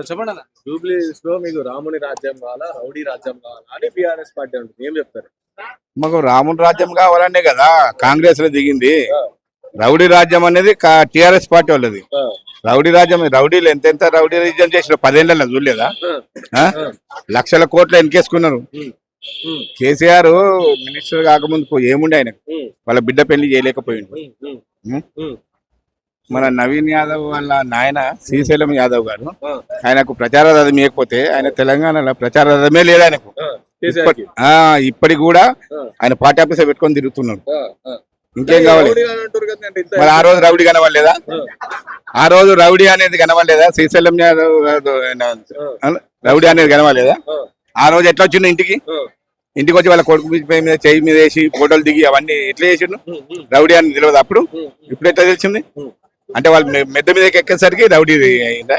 చెప్పండి అన్న. జూబ్లీస్ లో మీకు రాముని రాజ్యం కావాలా, రౌడీ రాజ్యం కావాలా అని బీఆర్ఎస్ పార్టీ ఉంటుంది. ఏం చెప్తారు? మాకు రాముని రాజ్యం కావాలనే కదా కాంగ్రెస్ లో దిగింది. రౌడీ రాజ్యం అనేది టిఆర్ఎస్ పార్టీ వాళ్ళది. రౌడీ రాజ్యం, రౌడీలు ఎంతెంత రౌడీ రాజ్యం చేసిన 10 ఏళ్ళ చూడలేదా? లక్షల కోట్లు ఎన్కేసుకున్నారు. కేసీఆర్ మినిస్టర్ కాకముందు ఏముండే ఆయన వాళ్ళ బిడ్డ పెళ్లి చేయలేకపోయిండు. మన నవీన్ యాదవ్ వాళ్ళ నాయన శ్రీశైలం యాదవ్ గారు ఆయనకు ప్రచార రథం ఇవ్వకపోతే ఆయన తెలంగాణలో ప్రచార రథమే లేదు ఆయనకు. ఇప్పటికి కూడా ఆయన పార్టీ ఆఫీసర్ పెట్టుకొని తిరుగుతున్నాడు. ఇంకేం కావాలి? మరి ఆ రోజు రౌడీ కనవలేదా? ఆ రోజు రౌడీ అనేది కనవలేదా? శ్రీశైలం యాదవ్ రౌడీ అనేది కనవలేదా? ఆ రోజు ఎట్లా వచ్చిండు ఇంటికి వచ్చి వాళ్ళ కొడుకు మీద చెయ్యి మీద వేసి ఫోటోలు దిగి అవన్నీ ఎట్లా చేసిండు? రౌడీ అని తెలియదు అప్పుడు. ఇప్పుడు ఎట్లా తెలిసింది? అంటే వాళ్ళు మెద్ద మీదకి ఎక్కేసరికి రౌడీ అయిందా?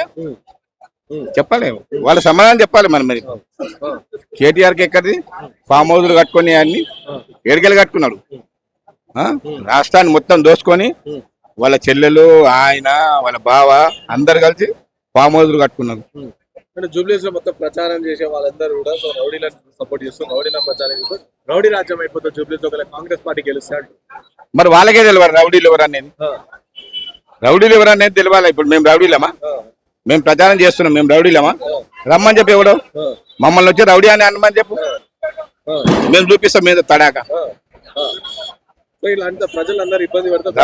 చెప్పాలి, వాళ్ళ సమాధానం చెప్పాలి. మరి కేటీఆర్కి ఎక్కడిది ఫామ్ హౌస్లు కట్టుకొని అన్ని ఏడికెళ్ళి కట్టుకున్నాడు. రాష్ట్రాన్ని మొత్తం దోసుకొని వాళ్ళ చెల్లెలు, ఆయన, వాళ్ళ బావ అందరు కలిసి ఫామ్ హౌస్లు కట్టుకున్నారు. జూబ్లీస్ లో మొత్తం ప్రచారం చేసే వాళ్ళందరూ కూడా రౌడీలను సపోర్ట్ చేస్తూ రౌడీలను ప్రచారం చేస్తూ రౌడీ రాజ్యం అయిపోతుంది జూబ్లీస్ లో. కాంగ్రెస్ పార్టీ గెలుస్తాడు. మరి వాళ్ళకే తెలియాలి రౌడీలు ఎవరు అనేది. రౌడీలు ఎవరు అనేది తెలియాలి. ఇప్పుడు మేము రౌడీలమా? మేము ప్రచారం చేస్తున్నాం, మేము రౌడీలమా? రమ్మని చెప్పి ఎవడో మమ్మల్ని వచ్చి రౌడీ అని అనమని చెప్పు, మేము చూపిస్తాం మీద తడాక. ప్రజలందరూ ఇబ్బంది పడతారు.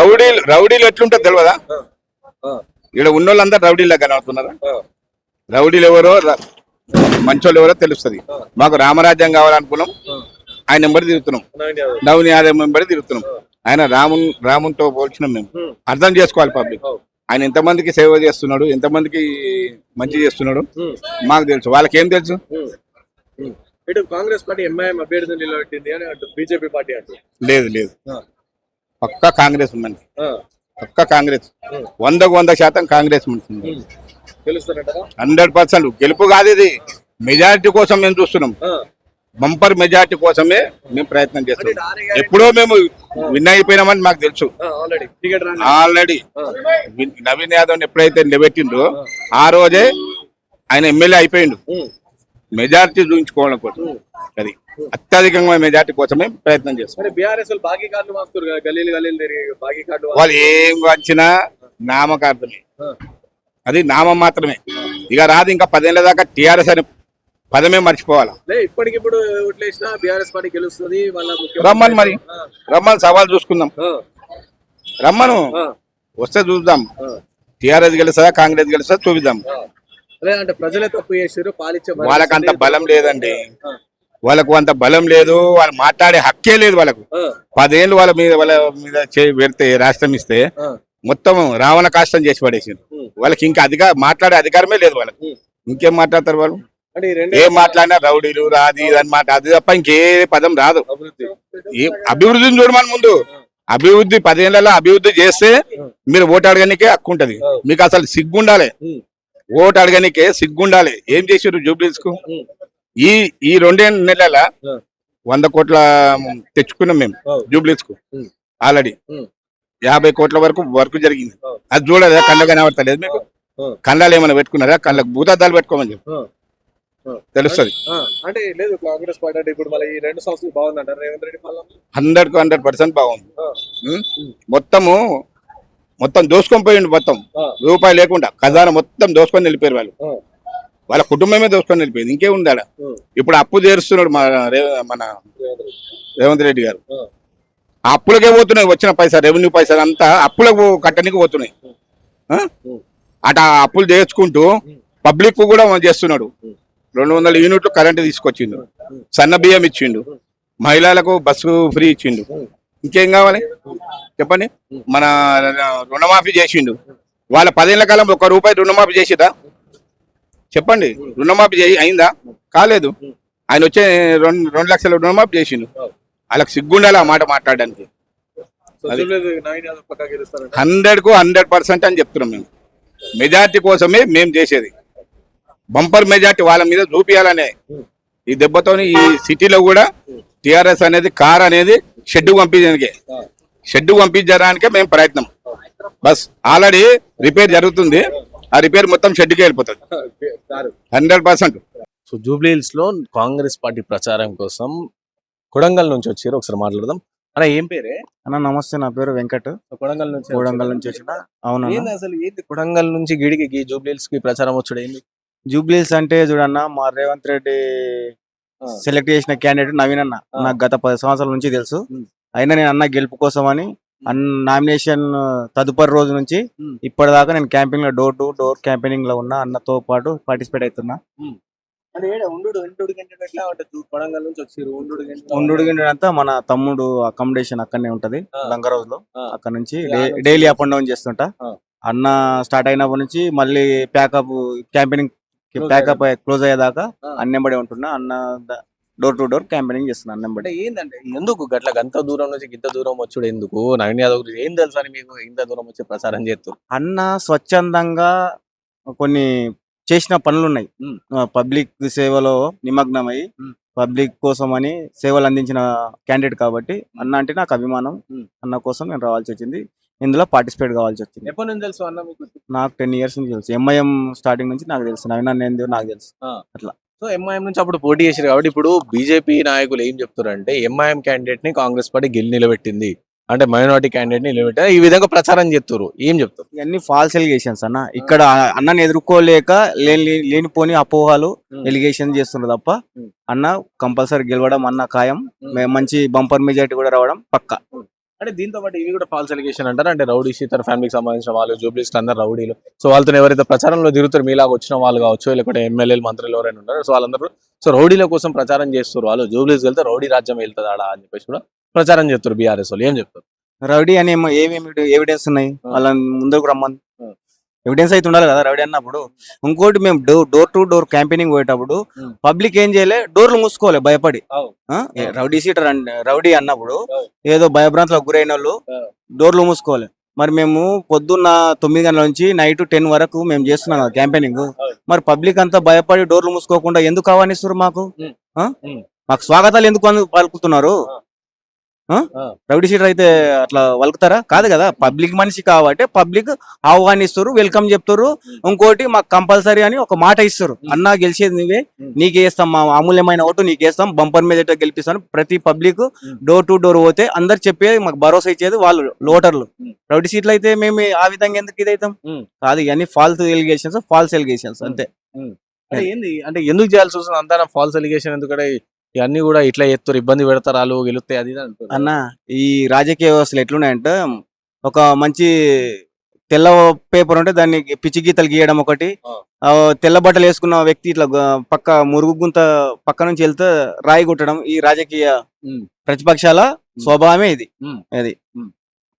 రౌడీలు ఎట్లుంటారు తెలియదా? ఇక్కడ ఉన్న వాళ్ళందరూ రౌడీలా కనబడుతున్నారా? రౌడీలు ఎవరో మంచోళ్ళు ఎవరో తెలుస్తుంది. మాకు రామరాజ్యం కావాలనుకున్నాం, ఆయన వెంబడి తిరుగుతున్నాం. నవీన్ యాదవ్ వెంబడి తిరుగుతున్నాం. ఆయన రామునితో పోల్చినాం. మేము అర్థం చేసుకోవాలి పబ్లిక్. ఆయన ఎంతమందికి సేవ చేస్తున్నాడు, ఎంతమందికి మంచి చేస్తున్నాడు మాకు తెలుసు. వాళ్ళకి ఏం తెలుసు? ఇటు కాంగ్రెస్ పార్టీ ఎంఐఎం అభ్యర్థిని నిలబెట్టింది అని అంటూ బీజేపీ పార్టీ అంటూ. లేదు, పక్కా కాంగ్రెస్ ఉందండి. పక్కా కాంగ్రెస్ 100% కాంగ్రెస్ ఉంటుంది. 100% గెలుపు కాదు, ఇది మెజారిటీ కోసం మేము చూస్తున్నాం. బంపర్ మెజారిటీ కోసమే మేము ప్రయత్నం చేస్తున్నాం. ఎప్పుడో మేము విన్ అయిపోయినామని మాకు తెలుసు ఆల్రెడీ. నవీన్ యాదవ్ ఎప్పుడైతే నిలబెట్టిండో ఆ రోజే ఆయన ఎమ్మెల్యే అయిపోయిండు. మెజారిటీ చూపించుకోవడం కోసం, అది అత్యధికంగా మెజారిటీ కోసమే ప్రయత్నం చేస్తాం. వాళ్ళు ఏం వచ్చినా నామకార్థమే, అది నామం మాత్రమే. ఇక రాదు. ఇంకా 10 ఏళ్ల దాకా టిఆర్ఎస్ అని పదమే మర్చిపోవాలా. ఇప్పటికిప్పుడు బీఆర్ఎస్ పార్టీ గెలుస్తుంది. రమ్మని, మరి రమ్మని సవాల్ చూసుకుందాం. రమ్మను, వస్తే చూద్దాం. టిఆర్ఎస్ గెలుస్తుందా కాంగ్రెస్ గెలుస్తుందా చూపిద్దాం. అంటే ప్రజలే తప్పు చేశారు, వాళ్ళకి అంత బలం లేదండి. వాళ్ళకు అంత బలం లేదు, వాళ్ళు మాట్లాడే హక్కే లేదు. వాళ్ళకు 10 ఏళ్ళు వాళ్ళ మీద పెడితే రాష్ట్రం ఇస్తే మొత్తం రావణ కాష్టం చేసి పడేసారు. వాళ్ళకి ఇంకా మాట్లాడే అధికారమే లేదు. వాళ్ళకి ఇంకేం మాట్లాడతారు వాళ్ళు? ఏం మాట్లాడినా రౌడీలు రాది అని మాట, అది తప్ప ఇంకే పదం రాదు. అభివృద్ధిని చూడమని ముందు. అభివృద్ధి 10 ఏళ్లలో అభివృద్ధి చేస్తే మీరు ఓటు అడగనికే హక్కు ఉంటది. మీకు అసలు సిగ్గుండాలి, ఓటు అడగనికే సిగ్గుండాలి. ఏం చేసారు జూబ్లీస్ కు? ఈ 2 నెలల 100 కోట్ల తెచ్చుకున్నాం మేము జూబ్లీస్ కు. ఆల్రెడీ 50 కోట్ల వరకు వర్క్ జరిగింది. అది చూడలేదా? కళ్ళ కనబడతలేదు మీకు? కళ్ళాలు ఏమైనా పెట్టుకున్నారా? కళ్ళకు భూతాద్దాలు పెట్టుకోమని చెప్పి తెలుస్తుంది. అంటే లేదు కాంగ్రెస్ పార్టీ అంటే ఇప్పుడు మళ్ళీ ఈ 2 సంవత్సరాలు బాగుందంటారు రేవంత్ రెడ్డి పాలన? 100% బాగుంది. మొత్తం దోసుకొని పోయిండు. మొత్తం రూపాయి లేకుండా ఖజానా మొత్తం దోసుకొని వెళ్ళిపోయారు వాళ్ళు. వాళ్ళ కుటుంబమే దోసుకొని వెళ్ళిపోయింది. ఇంకేముంది ఆడ? ఇప్పుడు అప్పు తీరుస్తున్నాడు మన రేవంత్ రెడ్డి గారు. ఆ అప్పులకే పోతున్నాయి. వచ్చిన పైసా, రెవెన్యూ పైసలు అంతా అప్పులకు కట్టడానికి పోతున్నాయి. అట అప్పులు తెచ్చుకుంటూ పబ్లిక్ కూడా చేస్తున్నాడు. 200 యూనిట్లు కరెంటు తీసుకొచ్చిండు, సన్న బియ్యం ఇచ్చిండు, మహిళలకు బస్సు ఫ్రీ ఇచ్చిండు. ఇంకేం కావాలి చెప్పండి? మన రుణమాఫీ చేసిండు. వాళ్ళ 10 ఏళ్ల కాలం 1 రూపాయి రుణమాఫీ చేసిరా? చెప్పండి. రుణమాఫీ అయిందా? కాలేదు. ఆయన వచ్చే 2 లక్షల రుణమాఫీ చేసిండు. వాళ్ళకి సిగ్గుండాలి ఆ మాట మాట్లాడడానికి. 100కు 100% అని చెప్తున్నాం మేము. మెజార్టీ కోసమే మేము చేసేది. బంపర్ మెజార్టీ వాళ్ళ మీద చూపించాలనే ఈ దెబ్బతోని ఈ సిటీలో కూడా టిఆర్ఎస్ అనేది కార్ అనేది షెడ్డు పంపించడానికే మేము ప్రయత్నం. బస్ ఆల్రెడీ రిపేర్ జరుగుతుంది. ఆ రిపేర్ మొత్తం షెడ్కి వెళ్ళిపోతుంది 100%. సో జూబ్లీహిల్స్ లో కాంగ్రెస్ పార్టీ ప్రచారం కోసం కొడంగల్ నుంచి వచ్చారు, ఒకసారి మాట్లాడదాం. అన్న ఏం పేరే? అన్న నమస్తే, నా పేరు వెంకట్. కొడంగల్ నుంచి కోడంగల్ నుంచి వచ్చిన. అవునన్నా. ఏంది అసలు ఏంది కొడంగల్ నుంచి గిడికి జూబ్లీహిల్స్ కి ప్రచారం వచ్చాడు ఏంది? జూబ్లీహిల్స్ అంటే చూడన్న, మా రేవంత్ రెడ్డి సెలెక్ట్ చేసిన క్యాండిడేట్ నవీన్ అన్న. నాకు గత 10 సంవత్సరాల నుంచి తెలుసు. అయినా నేను అన్న గెలుపు కోసం అని నామినేషన్ తదుపరి రోజు నుంచి ఇప్పటిదాకా నేను క్యాంపెయిన్ లో డోర్ టు డోర్ క్యాంపెయినింగ్ లో ఉన్నా. అన్నతో పాటు పార్టిసిపేట్ అవుతున్నా. కొడంగల్ నుంచి వచ్చారు. ఉండు అంతా మన తమ్ముడు అకామిడేషన్ అక్కడనే ఉంటది, లంగరోజ్ లో. అక్కడ నుంచి డైలీ అప్ అండ్ డౌన్ చేస్తుంటా. అన్న స్టార్ట్ అయినప్పటి నుంచి మళ్ళీ ప్యాకప్ క్యాంపెయినింగ్ క్లోజ్ అయ్యేదాకా అన్నెంబడే ఉంటున్నా. అన్న డోర్ టు డోర్ క్యాంపెయినింగ్ చేస్తున్నా అన్నెంబడే. ఏంటంటే ఎందుకు గట్ల గంత దూరం నుంచి ఇంత దూరం వచ్చాడు ఎందుకు? నవీన్ యాదవ్ గురించి ఏం తెలుసు అని మీకు ఇంత దూరం వచ్చి ప్రచారం చేస్తారు? అన్న స్వచ్ఛందంగా కొన్ని చేసిన పనులు ఉన్నాయి. పబ్లిక్ సేవలో నిమగ్నమై పబ్లిక్ కోసం అని సేవలు అందించిన క్యాండిడేట్ కాబట్టి అన్న అంటే నాకు అభిమానం. అన్న కోసం నేను రావాల్సి వచ్చింది, ఇందులో పార్టిసిపేట్ కావాల్సి వచ్చింది. ఎప్పటి నుంచి తెలుసు అన్న మీకు? నాకు 10 years నుంచి తెలుసు. ఎంఐఎం స్టార్టింగ్ నుంచి నాకు తెలుసు. నవీన్ అన్న ఏందో నాకు తెలుసు. అట్లా సో ఎంఐఎం నుంచి అప్పుడు పోటీ చేశారు కాబట్టి ఇప్పుడు బీజేపీ నాయకులు ఏం చెప్తారంటే ఎంఐఎం క్యాండిడేట్ ని కాంగ్రెస్ పార్టీ నిలబెట్టింది, అంటే మైనారిటీ క్యాండిడేట్ ని నిలబెట్టారు, ఈ విధంగా ప్రచారం చేస్తారు. ఏం చెప్తారు? ఇవన్నీ ఫాల్స్ ఎలిగేషన్స్ అన్న. ఇక్కడ అన్నని ఎదుర్కోలేక లేనిపోని అపోహాలు ఎలిగేషన్ చేస్తున్నారు తప్ప అన్న కంపల్సరీ గెలవడం అన్న ఖాయం. మంచి బంపర్ మెజారిటీ కూడా రావడం పక్కా. అంటే దీంతో పాటు ఇవి కూడా ఫాల్స్ ఎలిగేషన్ అంటారు. అంటే రౌడీ తన ఫ్యామిలీకి సంబంధించిన వాళ్ళు జూబ్లీస్ అందరు రౌడీలు. సో వాళ్ళతో ఎవరైతే ప్రచారంలో తిరుగుతారు, మీలాగా వచ్చిన వాళ్ళు కావచ్చు, లేకపోతే ఎమ్మెల్యేలు మంత్రులు ఎవరైనా ఉంటారు, సో వాళ్ళందరూ సో రౌడీల కోసం ప్రచారం చేస్తారు. వాళ్ళు జూబ్లీస్ వెళ్తే రౌడీ రాజ్యం వెళ్తుంది ఆడ అని చెప్పేసి కూడా ప్రచారం చేస్తారు బీఆర్ఎస్ వాళ్ళు. ఏం చెప్తారు? రౌడీ అని ఏమేమి ఎవిడెన్స్ ఉన్నాయి? వాళ్ళని ముందుకు రమ్మని ఎవిడెన్స్ అయితే ఉండాలి కదా రౌడీ అన్నప్పుడు. ఇంకోటి, మేము డోర్ టు డోర్ క్యాంపెయినింగ్ పోయేటప్పుడు పబ్లిక్ ఏం చేయలే, డోర్లు మూసుకోవాలి భయపడి. రౌడీ సీటర్ రౌడీ అన్నప్పుడు ఏదో భయభ్రాంతులకు గురైన వాళ్ళు డోర్లు మూసుకోవాలి. మరి మేము పొద్దున్న 9 గంటల నుంచి నైట్ 10 వరకు మేము చేస్తున్నాం కదా క్యాంపెయినింగ్. మరి పబ్లిక్ అంతా భయపడి డోర్లు మూసుకోకుండా ఎందుకు ఆహ్వానిస్తారు? మాకు స్వాగతాలు ఎందుకు పలుకుతున్నారు? రౌడీ సీటర్ అయితే అట్లా వలుకుతారా? కాదు కదా. పబ్లిక్ మనిషి కాబట్టి పబ్లిక్ ఆహ్వానిస్తారు, వెల్కమ్ చెప్తారు. ఇంకోటి, మాకు కంపల్సరీ అని ఒక మాట ఇస్తారు. అన్నా గెలిచేది నువ్వే, నీకేస్తాం, మా అమూల్యమైన ఓటు నీకేస్తాం, బంపర్ మీద గెలిపిస్తాను. ప్రతి పబ్లిక్ డోర్ టు డోర్ పోతే అందరు చెప్పేది, మాకు భరోసా ఇచ్చేది వాళ్ళు ఓటర్లు. రౌడీ సీట్లు అయితే మేము ఆ విధంగా ఎందుకు ఇదైతాం? కాదు, ఇవన్నీ ఫాల్స్ ఎలిగేషన్స్ అంతే. ఏంది అంటే ఎందుకు చేయాల్సి వస్తుంది అంతా ఫాల్స్ ఎలిగేషన్? ఎందుకంటే ఇవన్నీ కూడా ఇట్లా ఎత్తారు, ఇబ్బంది పెడతారు, వాళ్ళు గెలుస్తాయి అది అన్న. ఈ రాజకీయ వ్యవస్థలు ఎట్లున్నాయంటే, ఒక మంచి తెల్ల పేపర్ ఉంటే దాన్ని పిచ్చి గీతలు గీయడం ఒకటి, తెల్ల బట్టలు వేసుకున్న వ్యక్తి ఇట్లా పక్క మురుగు గుంత పక్క నుంచి వెళ్తే రాయి కొట్టడం, ఈ రాజకీయ ప్రతిపక్షాల స్వభావమే ఇది. అది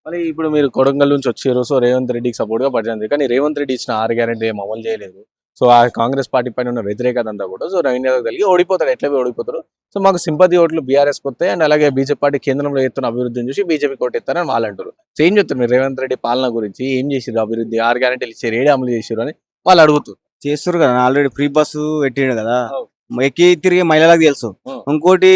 మరి ఇప్పుడు మీరు కొడంగల్ నుంచి వచ్చారు, సో రేవంత్ రెడ్డికి సపోర్ట్ గా పడింది, కానీ రేవంత్ రెడ్డి ఇచ్చిన 6 గ్యారెంటీ ఏం అమలు చేయలేదు. సో ఆ కాంగ్రెస్ పార్టీ పైన ఉన్న వ్యతిరేకత అంతా కూడా సో నవీన్ యాదవ్ కలిగి ఓడిపోతారు, ఎట్లా ఓడిపోతారు. సో మాకు సింపతి ఓట్లు బీఆర్ఎస్ వస్తాయి, అండ్ అలాగే బీజేపీ పార్టీ కేంద్రంలో ఎత్తున్న అభివృద్ధిని చూసి బీజేపీ ఓటెత్తారని వాళ్ళు అంటారు. సో ఏం చెప్తారు మీరు రేవంత్ రెడ్డి పాలన గురించి? ఏం చేసారు అభివృద్ధి? 6 గ్యారెంటీలు ఇచ్చారు, ఏడే అమలు చేసారు అని వాళ్ళు అడుగుతారు. చేస్తారు కదా. ఆల్రెడీ ఫ్రీ బస్సు పెట్టిండు కదా, ఎక్కి తిరిగి మహిళలకు తెలుసు. ఇంకోటి,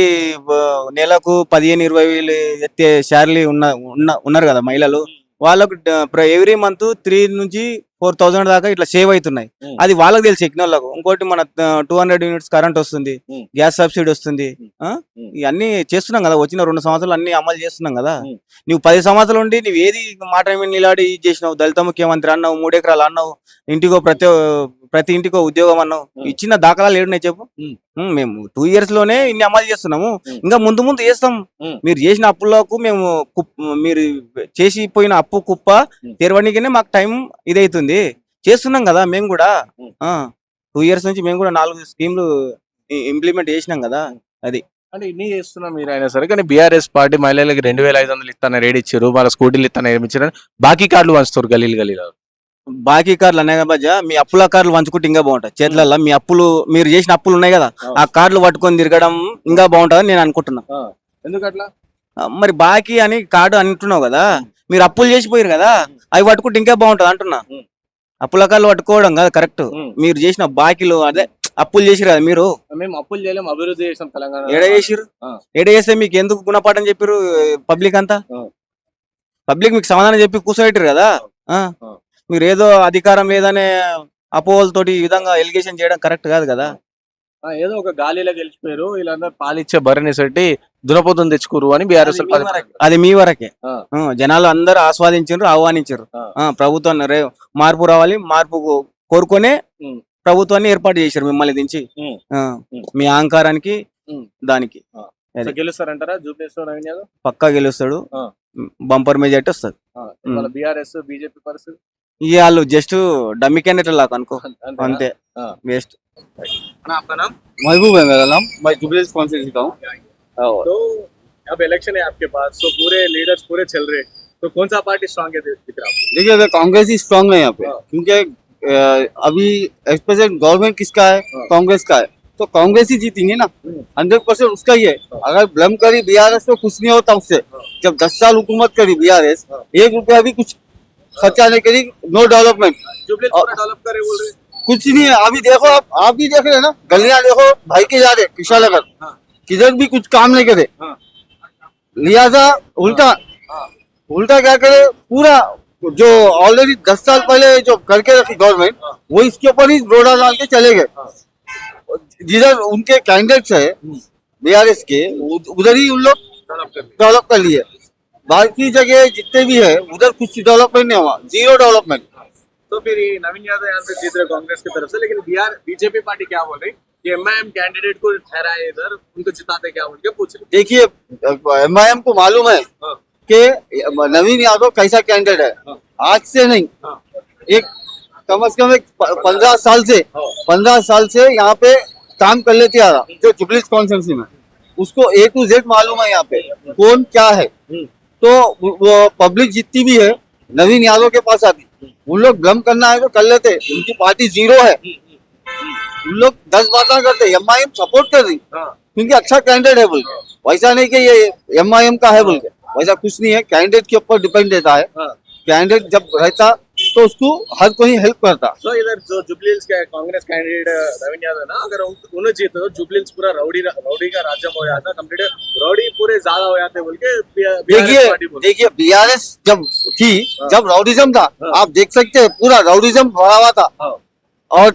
నెలకు 15-20 వేలు ఎత్తే శాలరీ ఉన్నారు కదా మహిళలు, వాళ్ళకు ఎవ్రీ మంత్ 3 నుంచి 4,000 దాకా ఇట్లా సేవ్ అవుతున్నాయి. అది వాళ్ళకి తెలిసి ఎక్కిన వాళ్ళకు. ఇంకోటి, మన 200 యూనిట్స్ కరెంట్ వస్తుంది, గ్యాస్ సబ్సిడీ వస్తుంది. ఇవన్నీ చేస్తున్నాం కదా. వచ్చిన 2 సంవత్సరాలు అన్ని అమలు చేస్తున్నాం కదా. నువ్వు 10 సంవత్సరాలు ఉండి నువ్వు ఏది మాట నిలాడి ఇది చేసినావు? దళిత ముఖ్యమంత్రి అన్నావు, 3 ఎకరాలు అన్నావు, ఇంటికో ప్రతి ఇంటికో ఉద్యోగం అన్నావు. ఇచ్చిన దాఖలాలు ఏడున్నాయి చెప్పు? మేము 2 years లోనే ఇన్ని అమలు చేస్తున్నాము, ఇంకా ముందు చేస్తాం. మీరు చేసిన అప్పులకు మేము మీరు చేసిపోయిన అప్పు కుప్ప తెరవడానికనే మాకు టైం ఇదైతుంది. చేస్తున్నాం కదా మేము కూడా. 2 years నుంచి మేము కూడా 4 స్కీమ్లు ఇంప్లిమెంట్ చేసినాం కదా. అది అంటే ఇన్ని చేస్తున్నాం మీరు అయినా సరే, కానీ బీఆర్ఎస్ పార్టీ మహిళలకి 2,500 ఇస్తాను రేట్ ఇచ్చారు, వాళ్ళ స్కూటీలు ఇస్తాను ఇచ్చారు, బాకీ కార్డులు పంచుతారు గలీలు. బాకీ కార్డులు అనే కదా, మీ అప్పుల కార్డులు పంచుకుంటే ఇంకా బాగుంటుంది. చేతులలో మీ అప్పులు, మీరు చేసిన అప్పులు ఉన్నాయి కదా, ఆ కార్డులు పట్టుకొని తిరగడం ఇంకా బాగుంటుందని నేను అనుకుంటున్నా. ఎందుకట్లా? మరి బాకీ అని కార్డు అంటున్నావు కదా, మీరు అప్పులు చేసిపోయారు కదా, అవి పట్టుకుంటే ఇంకా బాగుంటది అంటున్నా. అప్పుల కార్డులు పట్టుకోవడం కదా కరెక్ట్. మీరు చేసిన బాకీలు, అదే అప్పులు చేసిరు కదా మీరు. మేము అప్పులు చేయలేము, అభివృద్ధి చేసాం తెలంగాణ. ఏడ చేసిరు? ఏడ చేస్తే మీకు ఎందుకు గుణపాఠం చెప్పారు పబ్లిక్ అంతా? పబ్లిక్ మీకు సమాధానం చెప్పి కూర్చోబెట్టారు కదా. మీరు ఏదో అధికారం లేదనే అపోహలతోటి ఈ విధంగా ఎలిగేషన్ చేయడం కరెక్ట్ కాదు కదా. ఏదో ఒక గాలిలో గెలిచిపోయారు వీళ్ళందరూ పాలిచ్చే బర్రెని సెట్టి దునపోతుని తెచ్చుకోరు అని బీఆర్ఎస్ అది మీ వరకే. ఆ. జనాలు అందరూ ఆస్వాదించారు, ఆహ్వానించారు. ఆ. ప్రభుత్వం మార్పు రావాలి, మార్పు కోరుకొనే ఉమ్. ప్రభుత్వాన్ని ఏర్పాటు చేశారు మిమ్మల్ని దించి. ఉమ్. ఆ, మీ అహంకారానికి ఉమ్. దానికి సో గెలుస్తారంటారా జూబ్లీస్ నవీన్ యాదవ్? పక్కా గెలుస్తాడు. ఆ. బంపర్ మెజార్టీ వస్తుంది. వాళ్ళ బీఆర్ఎస్ బీజేపీ పరిస్థితి ఇక వాళ్ళు జస్ట్ డమ్మి క్యాండిడేట్ లాగా అనుకో, అంతే. ఆ. వేస్ట్. आपका नाम? महबूब है मेरा नाम, मैं जुबलीस कॉन्स्टिट्यूंसी का हूँ। तो अब इलेक्शन है आपके पास, तो पूरे लीडर्स पूरे चल रहे, तो कौन सा पार्टी स्ट्रांग है दिख रहा आपको? देखिए अगर कांग्रेस ही स्ट्रांग है यहाँ पे, हाँ। क्योंकि अभी प्रेजेंट गवर्नमेंट किसका है? हाँ। कांग्रेस का है, तो कांग्रेस ही जीतेंगे ना, 100% उसका ही है। अगर ब्लम करी बीआरएस तो कुछ नहीं होता उससे। जब 10 साल हुकूमत करी बीआरएस, 1 रुपया भी कुछ खर्चा नहीं करी, नो डेवलपमेंट, जुबलीस पूरा डेवलप करे बोल रहे। कुछ नहीं है। अभी देखो आप भी देख रहे हैं ना, गलियां देखो भाई के जा रहे किशा नगर, हाँ। किधर भी कुछ काम नहीं करे। हाँ। लिहाजा उल्टा उल्टा क्या करे, पूरा जो ऑलरेडी 10 साल पहले जो करके रखी गवर्नमेंट, वो इसके ऊपर ही रोड़ा डाल के चले गए। जिधर उनके कैंडिडेट्स है बीआरएस के, उधर ही उन लोग डेवलप कर लिए। बाकी जगह जितने भी है उधर कुछ डेवलपमेंट नहीं हुआ, जीरो डेवलपमेंट। तो फिर ये नवीन यादव यहाँ से जीत रहे कांग्रेस की तरफ से, लेकिन बिहार बीजेपी पार्टी क्या बोल रही कि एमआईएम कैंडिडेट को ठहराए इधर, उनको जिताते क्या बोल के पूछ रही। देखिए एमआईएम को मालूम है हाँ। कि नवीन यादव कैसा कैंडिडेट है। हाँ। आज से नहीं, हाँ। एक कम से कम एक 15 साल से हाँ। 15 साल से यहाँ पे काम कर लेते आ रहा, जो जुबलीस कॉन्स्टिट्यूंसी में उसको A to Z मालूम है यहाँ पे कौन क्या है। तो वो पब्लिक जितनी भी है नवीन यादव के पास आती, उन लोग ब्लम करना है तो कर लेते, उनकी पार्टी जीरो है। उन लोग 10 बातें करते, एमआईएम सपोर्ट कर रही हाँ। क्योंकि अच्छा कैंडिडेट है बोल के। वैसा नहीं कि ये एमआईएम का है बोल के, वैसा कुछ नहीं है। कैंडिडेट के ऊपर डिपेंड रहता है। हाँ। कैंडिडेट जब रहता तो उसको हर कोई हेल्प करता। तो इधर जो जुबलीस का कांग्रेस कैंडिडेट नवीन यादव ना, अगर उन्हें जीते तो जुबलीस पूरा रौडी का राज्य हो जाता, कंप्लीट रौडी पूरे ज्यादा हो जाते बोल के देखिए बीआरएस जब थी, जब राउडिज्म था, आप देख सकते हैं पूरा राउडिज्म भरा हुआ था। और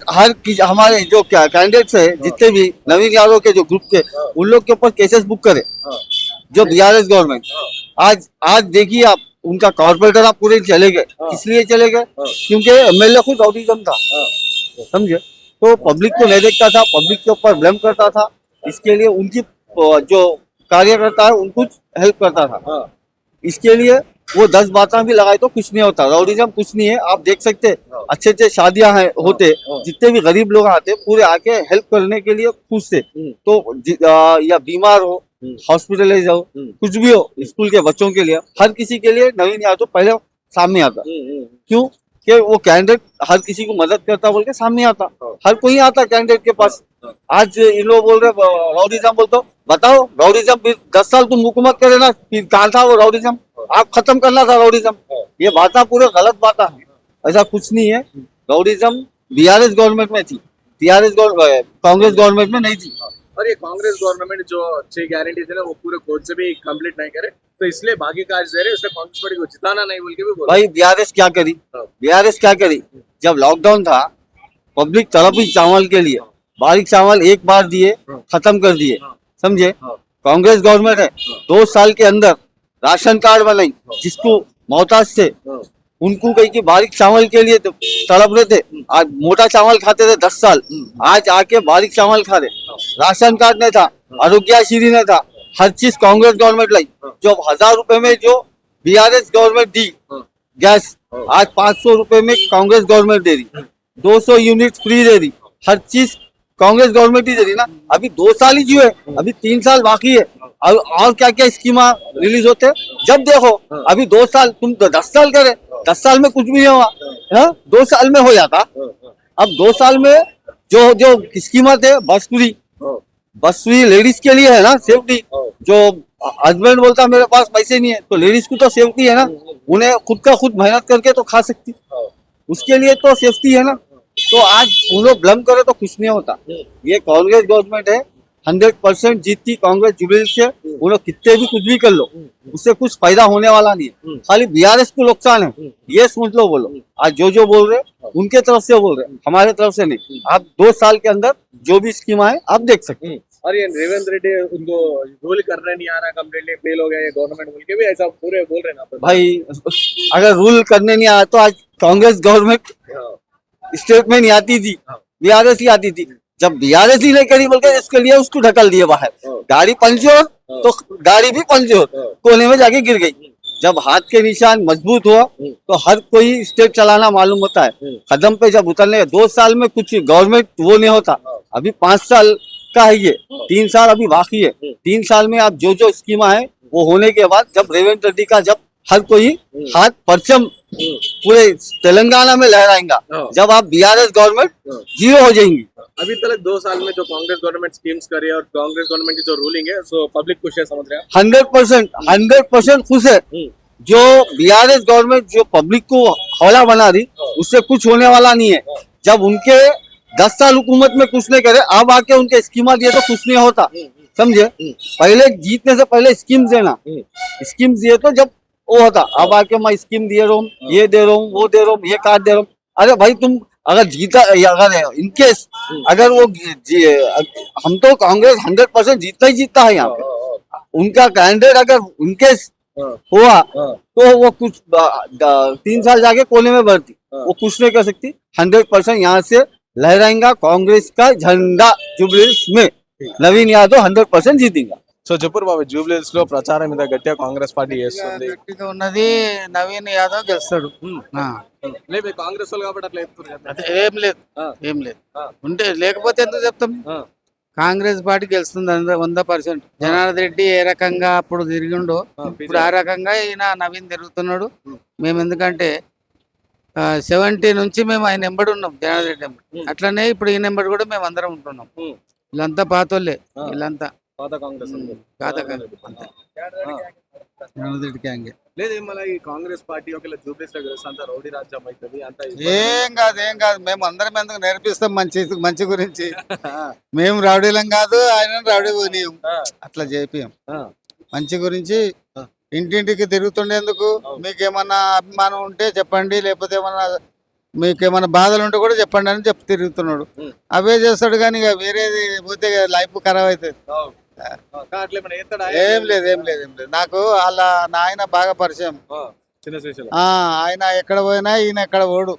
हमारे जो कैंडिडेट्स है जितने भी नवीन यादव के जो ग्रुप के, उन लोग के ऊपर केसेस बुक करे जो बीआरएस गवर्नमेंट। आज देखिए आप, उनका कॉर्पोरेटर आप पूरे चले गए, किस लिए चले गए? क्योंकि एमएलए खुद राउडिज्म था, समझे। तो पब्लिक को नहीं देखता था, पब्लिक के ऊपर ब्लेम करता था। इसके लिए उनकी जो कार्यकर्ता है उनको हेल्प करता था। इसके लिए वो 10 बातें भी लगाए तो कुछ नहीं होता। राउडिज्म कुछ नहीं है। आप देख सकते अच्छे अच्छे शादियां हैं होते, जितने भी गरीब लोग आते पूरे आके हेल्प करने के लिए खुश थे। तो या बीमार हो, हॉस्पिटलाइज हो, कुछ भी हो, स्कूल के बच्चों के लिए, हर किसी के लिए नवीन यादव पहले सामने आता। क्यों कि वो कैंडिडेट हर किसी को मदद करता बोल के सामने आता, हर कोई आता कैंडिडेट के पास। आज इन लोग बोल रहे राउडिज्म, बोलते बताओ राउडिज्म 10 साल तुम हुकूमत करे ना, फिर कहाँ था वो राउडिज्म? आप खत्म करना था राउडिज्म। ये बातें पूरे गलत बातें हैं, ऐसा कुछ नहीं है। राउडिज्म बीआरएस गवर्नमेंट में थी, कांग्रेस गवर्नमेंट में नहीं थी। और ये कांग्रेस गवर्नमेंट जो 6 गारंटी थी ना, वो पूरे कोर्ट से भी कंप्लीट नहीं करे, तो इसलिए बाकी कार्य दे रहे, इसलिए कांग्रेस पार्टी को जिताना नहीं बोल के भी बोल भाई बीआरएस क्या करी? बीआरएस क्या करी? जब लॉकडाउन था, पब्लिक तड़पी चावल के लिए, बारीक चावल एक बार दिए, खत्म कर दिए, समझे। कांग्रेस गवर्नमेंट है, 2 साल के अंदर राशन कार्ड बनाई, जिसको मोहताज थे उनको कहीं की बारीक चावल के लिए तड़प रहे थे। आज मोटा चावल खाते थे 10 साल, आज आके बारीक चावल खा रहे। राशन कार्ड नहीं था, आरोग्यश्री नहीं था, हर चीज कांग्रेस गवर्नमेंट लाई। जो 1000 रुपए में जो बीआरएस गवर्नमेंट दी गैस, आज 500 रुपए में कांग्रेस गवर्नमेंट दे रही। 200 यूनिट फ्री दे रही, हर चीज कांग्रेस गवर्नमेंट ही दे रही ना। अभी 2 साल ही हुए, अभी 3 साल बाकी है। और क्या क्या स्कीमा रिलीज होते, जब देखो अभी 2 साल, तुम 10 साल करे, 10 साल में कुछ भी नहीं हुआ, 2 साल में हो जाता। अब 2 साल में जो जो स्कीमा थे, बस फ्री लेडीज के लिए है ना, सेफ्टी। जो हस्बैंड बोलता मेरे पास पैसे नहीं है, तो लेडीज को तो सेफ्टी है ना, उन्हें खुद का खुद मेहनत करके तो खा सकती, उसके लिए तो सेफ्टी है ना। तो आज उन लोग ब्लम करे तो कुछ नहीं होता। ये कांग्रेस गवर्नमेंट है, 100% जीतती कांग्रेस जुबिली से। वो लोग कितने भी कुछ भी कर लो, उससे कुछ फायदा होने वाला नहीं है, खाली बीआरएस को नुकसान है, ये सोच लो। बोलो आज जो बोल रहे उनके तरफ से बोल रहे, हमारे तरफ से नहीं। आप 2 साल के अंदर जो भी स्कीम आए आप देख सकते हैं। और ये रेवंत रेड्डी उनको रूल करने नहीं आ रहा, कम्प्लीटली फेल हो गया ये गवर्नमेंट बोल के भी ऐसा पूरे बोल रहे हैं ना भाई अगर रूल करने नहीं आया तो आज कांग्रेस गवर्नमेंट स्टेट में नहीं आती थी, बीआरएस ही आती थी। जब बीआरएस ही नहीं करी बोलकर इसके लिए उसको ढकल दिए बाहर, गाड़ी पंचर तो गाड़ी भी पंचर, कोने में जाके गिर गई। जब हाथ के निशान मजबूत हुआ तो हर कोई स्टेट चलाना मालूम होता है। कदम पे जब उतरने 2 साल में कुछ गवर्नमेंट वो नहीं होता, अभी 5 साल का है ये, 3 साल अभी बाकी है। 3 साल में आप जो स्कीमा है वो होने के बाद जब रेवंत रेड्डी का जब हर कोई हाथ परचम पूरे तेलंगाना में लहराएगा, जब आप बीआरएस गवर्नमेंट जीरो हो जाएंगी। अभी तक 2 साल में जो कांग्रेस गवर्नमेंट स्कीम्स करी और कांग्रेस गवर्नमेंट की जो रूलिंग है, सो पब्लिक खुश है, समझ रहे हैं 100% खुश है। जो बीआरएस गवर्नमेंट जो पब्लिक को हौला बना रही, उससे कुछ होने वाला नहीं है। जब उनके 10 साल हुकूमत में कुछ नहीं करे, अब आके उनके स्कीमा दिए तो कुछ नहीं होता, समझे। पहले जीतने से पहले स्कीम देना, स्कीम दिए तो जब वो होता। अब आके मैं स्कीम दे रहा हूँ, ये दे रहा हूँ, वो दे रहा हूँ, ये कार्ड दे रहा हूँ। अरे भाई तुम अगर जीता, अगर इनकेस अगर वो हम तो कांग्रेस 100% जीतना ही जीतता है यहाँ पे। उनका कैंडिडेट अगर इनकेस हुआ तो वो कुछ 3 साल जाके कोने में बढ़ती, वो कुछ नहीं कर सकती। 100% यहाँ से लहराएगा कांग्रेस का झंडा जुबलीहिल्स में। नवीन यादव 100% जीतेगा। సో చెప్పు బాబు, జూబ్లీహిల్స్ లో ప్రచారం మీద గట్టిగా కాంగ్రెస్ పార్టీ చేస్తుంది. గట్టిగా ఉన్నది నవీన్ యాదవ్ గెలుస్తాడు. ఆ. లేదు కాంగ్రెస్ వాళ్ళు కాబట్టి అట్లా చెప్తారు కదా. అదే ఏం లేదు, ఏం లేదు. ఉంటే లేకపోతే ఎందుకు చెప్తాం. కాంగ్రెస్ పార్టీ గెలుస్తుంది 100%. జనార్దన్ రెడ్డి ఏ రకంగా అప్పుడు తిరిగిండో ఇప్పుడు ఆ రకంగా ఈయన నవీన్ తిరుగుతున్నాడు. మేము ఎందుకంటే 70 నుంచి మేము ఆయన ఎంబడి ఉన్నాం, జనార్దన్ రెడ్డి ఎంబడి. అట్లనే ఇప్పుడు ఈయన ఎంబడి కూడా మేము అందరం ఉంటున్నాం. వీళ్ళంతా పాతోళ్ళే, వీళ్ళంతా పాత కాంగ్రెస్ పాత అంతే. జనార్దన్ రెడ్డి గ్యాంగే. లేదు మళ్ళీ ఈ కాంగ్రెస్ పార్టీ ఒకవేళ జూబ్లీహిల్స్ లో గెలిస్తే అంత రౌడీ రాజ్యం అవుతుంది అంత ఏం కాదు, ఏం కాదు. మేము అందరం ఎందుకు నేర్పిస్తాం మంచి గురించి. మేము రౌడీలం కాదు, ఆయన రౌడీ పోనీయం, అట్లా చేపియం. మంచి గురించి ఇంటింటికి తిరుగుతుండేందుకు. మీకేమన్నా అభిమానం ఉంటే చెప్పండి, లేకపోతే ఏమన్నా మీకేమన్నా బాధలు ఉంటే కూడా చెప్పండి అని చెప్పి తిరుగుతున్నాడు. అవే చేస్తాడు కానీ ఇక వేరేది పోతే లైఫ్ ఖరాబ్ అవుతుంది. ఏం లేదు, ఏం లేదు, ఏం లేదు. నాకు వాళ్ళ నాయన బాగా పరిచయం. ఆయన ఎక్కడ పోయినా ఈయన ఎక్కడ పోడు.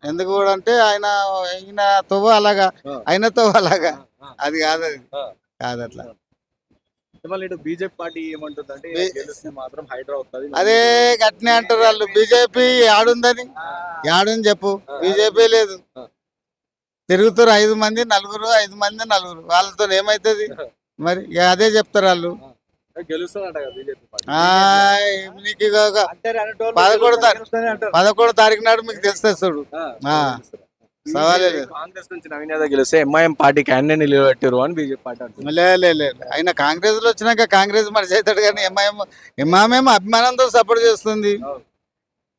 ఎందుకు కూడా అంటే ఈయన తవ్వ అలాగా, ఆయన తవ్వ అలాగా. అది కాదు, అది కాదు అట్లా. బీజేపీ పార్టీ ఏమంటుందంటే మాత్రం హైదరాబాద్ వస్తుంది. అదే గట్టినే అంటారు వాళ్ళు. బీజేపీ ఆడుందని ఆడుంది చెప్పు. బీజేపీ లేదు, తిరుగుతారు 5 మంది 4, 5 మంది 4. వాళ్ళతో ఏమైతుంది మరి? అదే చెప్తారు వాళ్ళు. నీకు 11 తారీఖు నాడు మీకు తెలుస్తుంది చూడు. సవాలే లేదు. కాంగ్రెస్ నుంచి నవీన్ యాదవ్ గెలిస్తే ఎంఐఎం పార్టీ క్యాండిడేట్ నిలబెట్టారు అని బీజేపీ పార్టీ అంటుంది. లేదు, ఆయన కాంగ్రెస్ లో వచ్చినాక కాంగ్రెస్ మనిషి అవుతాడు కానీ ఎంఐఎం అభిమానంతో సపోర్ట్ చేస్తుంది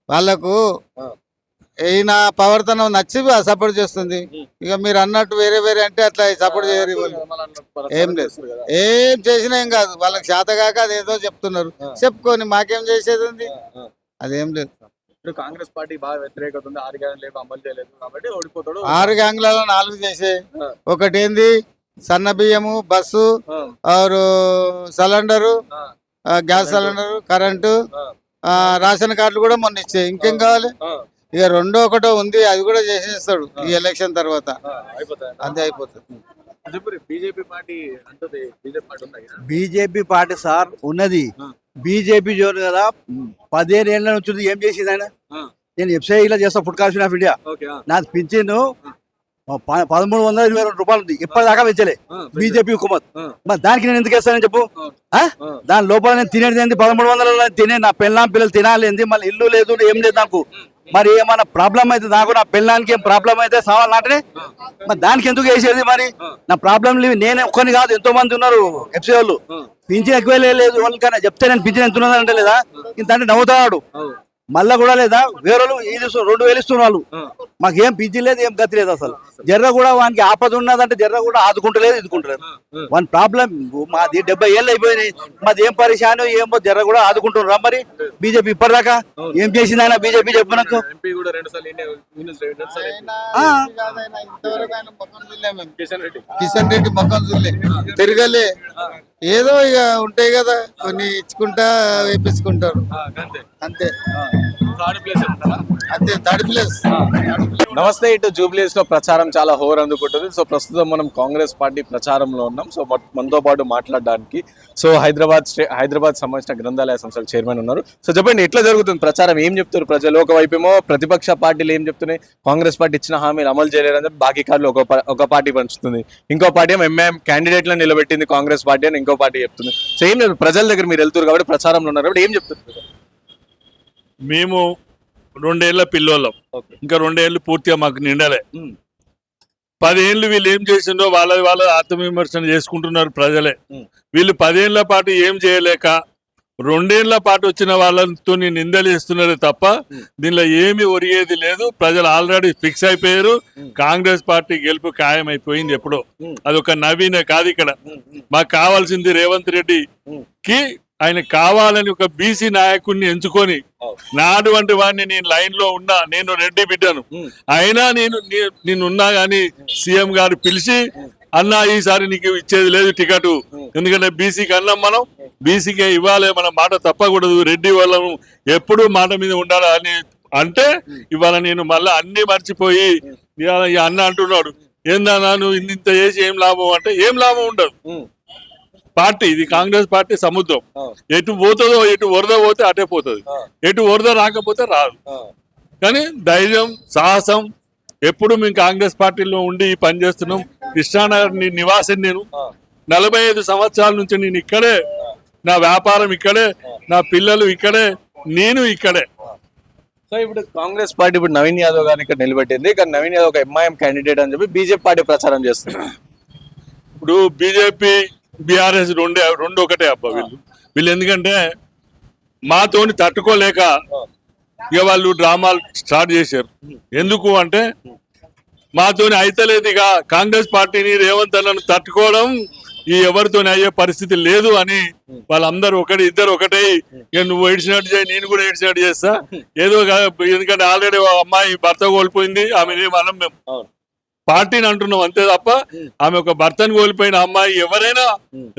వాళ్ళకు. ఈయన ప్రవర్తన నచ్చి సపోర్ట్ చేస్తుంది. ఇక మీరు అన్నట్టు వేరే వేరే అంటే అట్లా సపోర్ట్ చేయరు. ఏం లేదు, ఏం చేసినా ఏం కాదు. వాళ్ళకి చేతగాక అదేదో చెప్తున్నారు. చెప్పుకొని మాకేం చేసేది ఉంది, అదేం లేదు. కాంగ్రెస్ పార్టీ బాగా వ్యతిరేకత ఉంది, 6 గ్యారెంటీలు అమలు చేయలేదు కాబట్టి ఓడిపోతాడు. 6 గ్యాంగ్లలో 4 చేసే. ఒకటేంది సన్న బియ్యము, bus, cylinder, gas cylinder, current, ration కార్డులు కూడా మొన్న ఇచ్చే. ఇంకేం కావాలి? ఇక 2 ఒకటో ఉంది, అది కూడా చేసేస్తాడు ఈ ఎలక్షన్ తర్వాత. అంతే అయిపోతుంది. బీజేపీ పార్టీ అంటుంది, బీజేపీ పార్టీ సార్ ఉన్నది. బీజేపీ జోన్ కదా, 15 ఏళ్ళ నుంచి ఏం చేసింది ఆయన? నేను వెబ్సైట్లో చేస్తా, ఫుడ్ కార్పొరేషన్ ఆఫ్ ఇండియా. నాకు పింఛన్ 1322 రూపాయలు ఉంది, ఇప్పటిదాకా పెంచలే బీజేపీ హుకుమత్. మరి దానికి నేను ఎందుకు వేస్తానని చెప్పు. దాని లోపల నేను తినేది ఏంది? 1300 తినే నా పిల్లలు తినాలి ఏంది? మళ్ళీ ఇల్లు లేదు, ఏం లేదు నాకు. మరి ఏమైనా ప్రాబ్లం అయితే నాకు, నా పిల్లలకి ఏం ప్రాబ్లం అయితే సావాలి నాటనే. మరి దానికి ఎందుకు వేసేది? మరి నా ప్రాబ్లం నేను ఒక్కని కాదు, ఎంతో మంది ఉన్నారు ఎఫ్సీ వాళ్ళు. పింఛన్ ఎక్కువ లేదు వాళ్ళకన్నా చెప్తే నేను పింఛన్ ఎంత ఉన్నది అంటే లేదా ఇంత అంటే నవ్వుతాడు. మళ్ళా కూడా లేదా వేరే వాళ్ళు 2,000 ఇస్తున్నారు వాళ్ళు. మాకేం పింఛన్ లేదు, ఏం గతి లేదు అసలు. జర్ర కూడా వానికి ఆపద ఉన్నదంటే జర్ర కూడా ఆదుకుంటలేదు, ఇదుకుంటలేదు. వాని ప్రాబ్లం మాది 70 ఏళ్ళు అయిపోయినాయి, మాది ఏం పరిశాను ఏమో జర్ర కూడా ఆదుకుంటున్నారు. మరి బీజేపీ ఇప్పటిదాకా ఏం చేసింది ఆయన బీజేపీ చెప్పనకు. కిషన్ రెడ్డి మొక్కం చూడలే, తిరగలే. ఏదో ఇక ఉంటాయి కదా కొన్ని ఇచ్చుకుంటా వేపించుకుంటారు అంతే. అంతే థర్డ్ ప్లేస్. నమస్తే. ఇటు జూబ్లీస్ లో ప్రచారం చాలా హోర్ అందుకుంటుంది. సో ప్రస్తుతం మనం కాంగ్రెస్ పార్టీ ప్రచారంలో ఉన్నాం. సో మనతో పాటు మాట్లాడడానికి సో హైదరాబాద్ సంబంధించిన గ్రంథాలయ సంస్థల చైర్మన్ ఉన్నారు. సో చెప్పండి, ఎట్లా జరుగుతుంది ప్రచారం, ఏం చెప్తారు ప్రజలు? ఒకవైపేమో ప్రతిపక్ష పార్టీలు ఏం చెప్తున్నాయి, కాంగ్రెస్ పార్టీ ఇచ్చిన హామీలు అమలు చేయలేరని చెప్పి బాకీ కార్లు ఒక పార్టీ పంచుతుంది, ఇంకో పార్టీ ఏమో ఎంఐఎం క్యాండిడేట్లను నిలబెట్టింది కాంగ్రెస్ పార్టీ అని ఇంకో పార్టీ చెప్తుంది. సో ఏం లేదు, ప్రజల దగ్గర మీరు వెళ్తారు కాబట్టి ప్రచారంలో ఉన్నారు కాబట్టి ఏం చెప్తారు? మేము 2 ఏళ్ల పిల్లోళ్ళం, ఇంకా 2 ఏళ్ళు పూర్తిగా మాకు నిండలే. 10 ఏళ్ళు వీళ్ళు ఏం చేసిండో వాళ్ళ ఆత్మవిమర్శన చేసుకుంటున్నారు ప్రజలే. వీళ్ళు 10 ఏళ్ల పాటు ఏం చేయలేక 2 ఏళ్ల పాటు వచ్చిన వాళ్ళతో నిందలు ఇస్తున్నారే తప్ప దీనిలో ఏమి ఒరిగేది లేదు. ప్రజలు ఆల్రెడీ ఫిక్స్ అయిపోయారు. కాంగ్రెస్ పార్టీ గెలుపు ఖాయం అయిపోయింది ఎప్పుడో. అదొక నవీనే కాదు. ఇక్కడ మాకు కావాల్సింది రేవంత్ రెడ్డికి ఆయన కావాలని ఒక బీసీ నాయకుడిని ఎంచుకొని నాటువంటి వాడిని నేను లైన్ లో ఉన్నా, నేను రెడ్డి బిడ్డను, అయినా నేనున్నా గాని సీఎం గారు పిలిచి అన్నా ఈసారి నీకు ఇచ్చేది లేదు టికెట్, ఎందుకంటే బీసీకి అన్నాం మనం, బీసీకే ఇవ్వాలి, మన మాట తప్పకూడదు, రెడ్డి వాళ్ళను ఎప్పుడూ మాట మీద ఉండాలి అని అంటే ఇవాళ నేను మళ్ళీ అన్ని మర్చిపోయి ఇవాళ ఈ అన్న అంటున్నాడు, ఏందన్నా నువ్వు ఇంత చేసి ఏం లాభం అంటే ఏం లాభం ఉండదు. పార్టీ ఇది కాంగ్రెస్ పార్టీ సముద్రం, ఎటు పోతుందో, ఎటు వరద పోతే అటే పోతుంది, ఎటు వరద రాకపోతే రాదు. కానీ ధైర్యం సాహసం ఎప్పుడు మేము కాంగ్రెస్ పార్టీలో ఉండి పని చేస్తున్నాం. కృష్ణానగర్ నివాసం నేను 45 సంవత్సరాల నుంచి నేను ఇక్కడే, నా వ్యాపారం ఇక్కడే, నా పిల్లలు ఇక్కడే, నేను ఇక్కడే. సో ఇప్పుడు కాంగ్రెస్ పార్టీ ఇప్పుడు నవీన్ యాదవ్ గారిని ఇక్కడ నిలబెట్టింది, కానీ నవీన్ యాదవ్ ఒక ఎంఐఎం క్యాండిడేట్ అని చెప్పి బీజేపీ పార్టీ ప్రచారం చేస్తుంది. ఇప్పుడు బీజేపీ బీఆర్ఎస్ రెండు ఒకటే అబ్బా. వీళ్ళు ఎందుకంటే మాతోని తట్టుకోలేక ఇక వాళ్ళు డ్రామాలు స్టార్ట్ చేశారు. ఎందుకు అంటే మాతోని అయితలేదు, ఇక కాంగ్రెస్ పార్టీని రేవంత్ అన్నను తట్టుకోవడం ఈ ఎవరితోని అయ్యే పరిస్థితి లేదు అని వాళ్ళందరూ ఇద్దరు ఒకటే, ఇక నువ్వు ఏడ్చినట్టు చేయి, నేను కూడా ఏడ్చినట్టు చేస్తా, ఏదో ఎందుకంటే ఆల్రెడీ అమ్మాయి భర్త కోల్పోయింది, ఆమె మనం మేము పార్టీని అంటున్నాం అంతే తప్ప ఆమె ఒక భర్తను కోల్పోయిన అమ్మాయి ఎవరైనా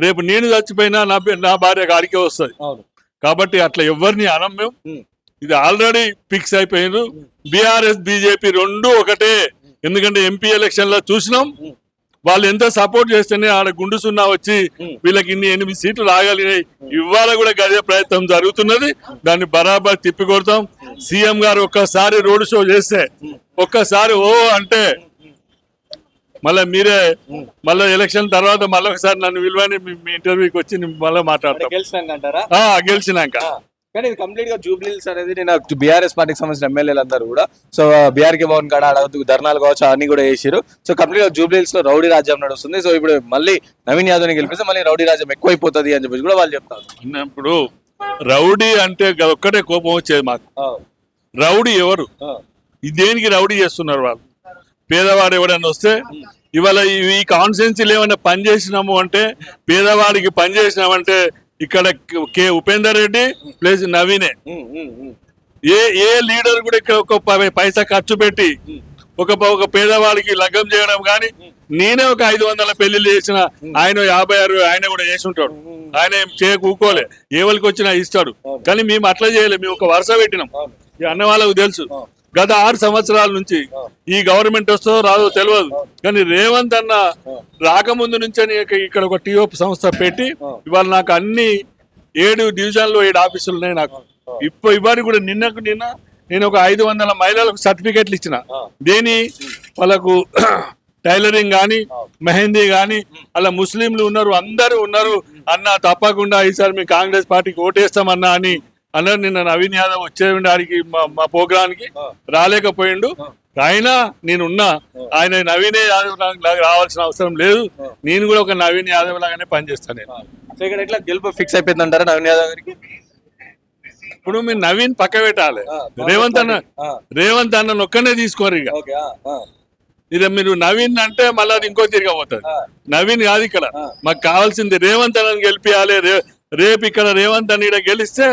రేపు నేను చచ్చిపోయినా నా భార్య గారికే వస్తుంది. కాబట్టి అట్లా ఎవరిని అనం మేము, ఇది ఆల్రెడీ ఫిక్స్ అయిపోయింది. బీఆర్ఎస్ బీజేపీ రెండు ఒకటే. ఎందుకంటే ఎంపీ ఎలక్షన్ లో చూసినాం వాళ్ళు ఎంత సపోర్ట్ చేస్తేనే ఆడ గుండు సున్నా వచ్చి వీళ్ళకి 8 సీట్లు రాగలిగినాయి. ఇవాళ కూడా గదే ప్రయత్నం జరుగుతున్నది, దాన్ని బరాబర్ తిప్పికొడతాం. సీఎం గారు ఒక్కసారి రోడ్ షో చేస్తే, ఒక్కసారి ఓ అంటే మళ్ళీ మీరే మళ్ళీ ఎలక్షన్ తర్వాత మళ్ళీ ఒకసారి నన్ను విలువని మీ ఇంటర్వ్యూకి వచ్చి మళ్ళీ మాట్లాడతాం గెలిచినాక. కానీ ఇది కంప్లీట్ గా జూబ్లీస్ అనేది నేను బీఆర్ఎస్ పార్టీకి సంబంధించిన ఎమ్మెల్యేలు అందరూ కూడా సో బీఆర్కే భవన్ కాడ ధర్నాలు కావచ్చు అన్ని కూడా చేసారు. సో కంప్లీట్ గా జూబ్లీస్ లో రౌడీ రాజ్యం నడుస్తుంది. సో ఇప్పుడు మళ్ళీ నవీన్ యాదవ్ ని గెలిపిస్తే మళ్ళీ రౌడీ రాజ్యం ఎక్కువైపోతుంది అని చెప్పి కూడా వాళ్ళు చెప్తారు. ఇప్పుడు రౌడీ అంటే ఒక్కటే కోపం వచ్చేది మాకు. రౌడీ ఎవరు, దేనికి రౌడీ చేస్తున్నారు వాళ్ళు? పేదవాడు ఎవడన్నా వస్తే ఇవాళ ఈ కాన్స్టిట్యున్సీలు ఏమైనా పని చేసినాము అంటే, పేదవాడికి పని చేసినామంటే ఇక్కడ ఉపేందర్ రెడ్డి ప్లస్ నవీనే. ఏ లీడర్ కూడా ఇక్కడ ఒక పైసా ఖర్చు పెట్టి ఒక పేదవాడికి లగ్గం చేయడం కానీ, నేనే ఒక 500 పెళ్లిళ్ళు చేసిన ఆయన 50-60 ఆయన కూడా చేసి ఉంటాడు. ఆయన ఏం చేయకూకోలే, ఎవరికి వచ్చినా ఇస్తాడు. కానీ మేము అట్లా చేయలేదు, మేము ఒక వరుస పెట్టినాం. ఈ అన్న వాళ్ళకు తెలుసు, గత 6 సంవత్సరాల నుంచి ఈ గవర్నమెంట్ వస్తుందో రాదో తెలియదు, కానీ రేవంత్ అన్న రాకముందు నుంచే ఇక్కడ ఒక టీఓపీ సంస్థ పెట్టి ఇవాళ నాకు అన్ని 7 డివిజన్లో 7 ఆఫీసులు ఉన్నాయి. నాకు ఇవాళ కూడా నిన్న నేను ఒక 500 మహిళలకు సర్టిఫికెట్లు ఇచ్చిన. దేని వాళ్ళకు టైలరింగ్ కానీ, మెహందీ కానీ, అలా ముస్లింలు ఉన్నారు, అందరూ ఉన్నారు. అన్న తప్పకుండా ఈసారి మీ కాంగ్రెస్ పార్టీకి ఓటేస్తామన్నా అని అన్నారు. నిన్న నవీన్ యాదవ్ వచ్చేవాడికి మా ప్రోగ్రాంకి రాలేకపోయిండు. అయినా నేనున్నా, ఆయన నవీన్ యాదవ్ లాగా రావాల్సిన అవసరం లేదు, నేను కూడా ఒక నవీన్ యాదవ్ లాగానే పనిచేస్తాను. సో ఇక్కడ ఎట్లా గెలుపు ఫిక్స్ అయిపోయింది అంటారా నవీన్ యాదవ్ గారికి? ఇప్పుడు మీరు నవీన్ పక్క పెట్టాలి. రేవంత్ అన్న ఒక్కనే తీసుకోరు ఇక. ఇక మీరు నవీన్ అంటే మళ్ళీ అది ఇంకో తిరగబోతుంది. నవీన్ కాదు ఇక్కడ మాకు కావాల్సింది రేవంత్ అన్నని గెలిపియాలి. రేపు ఇక్కడ రేవంత్ అన్న ఇక్కడ గెలిస్తే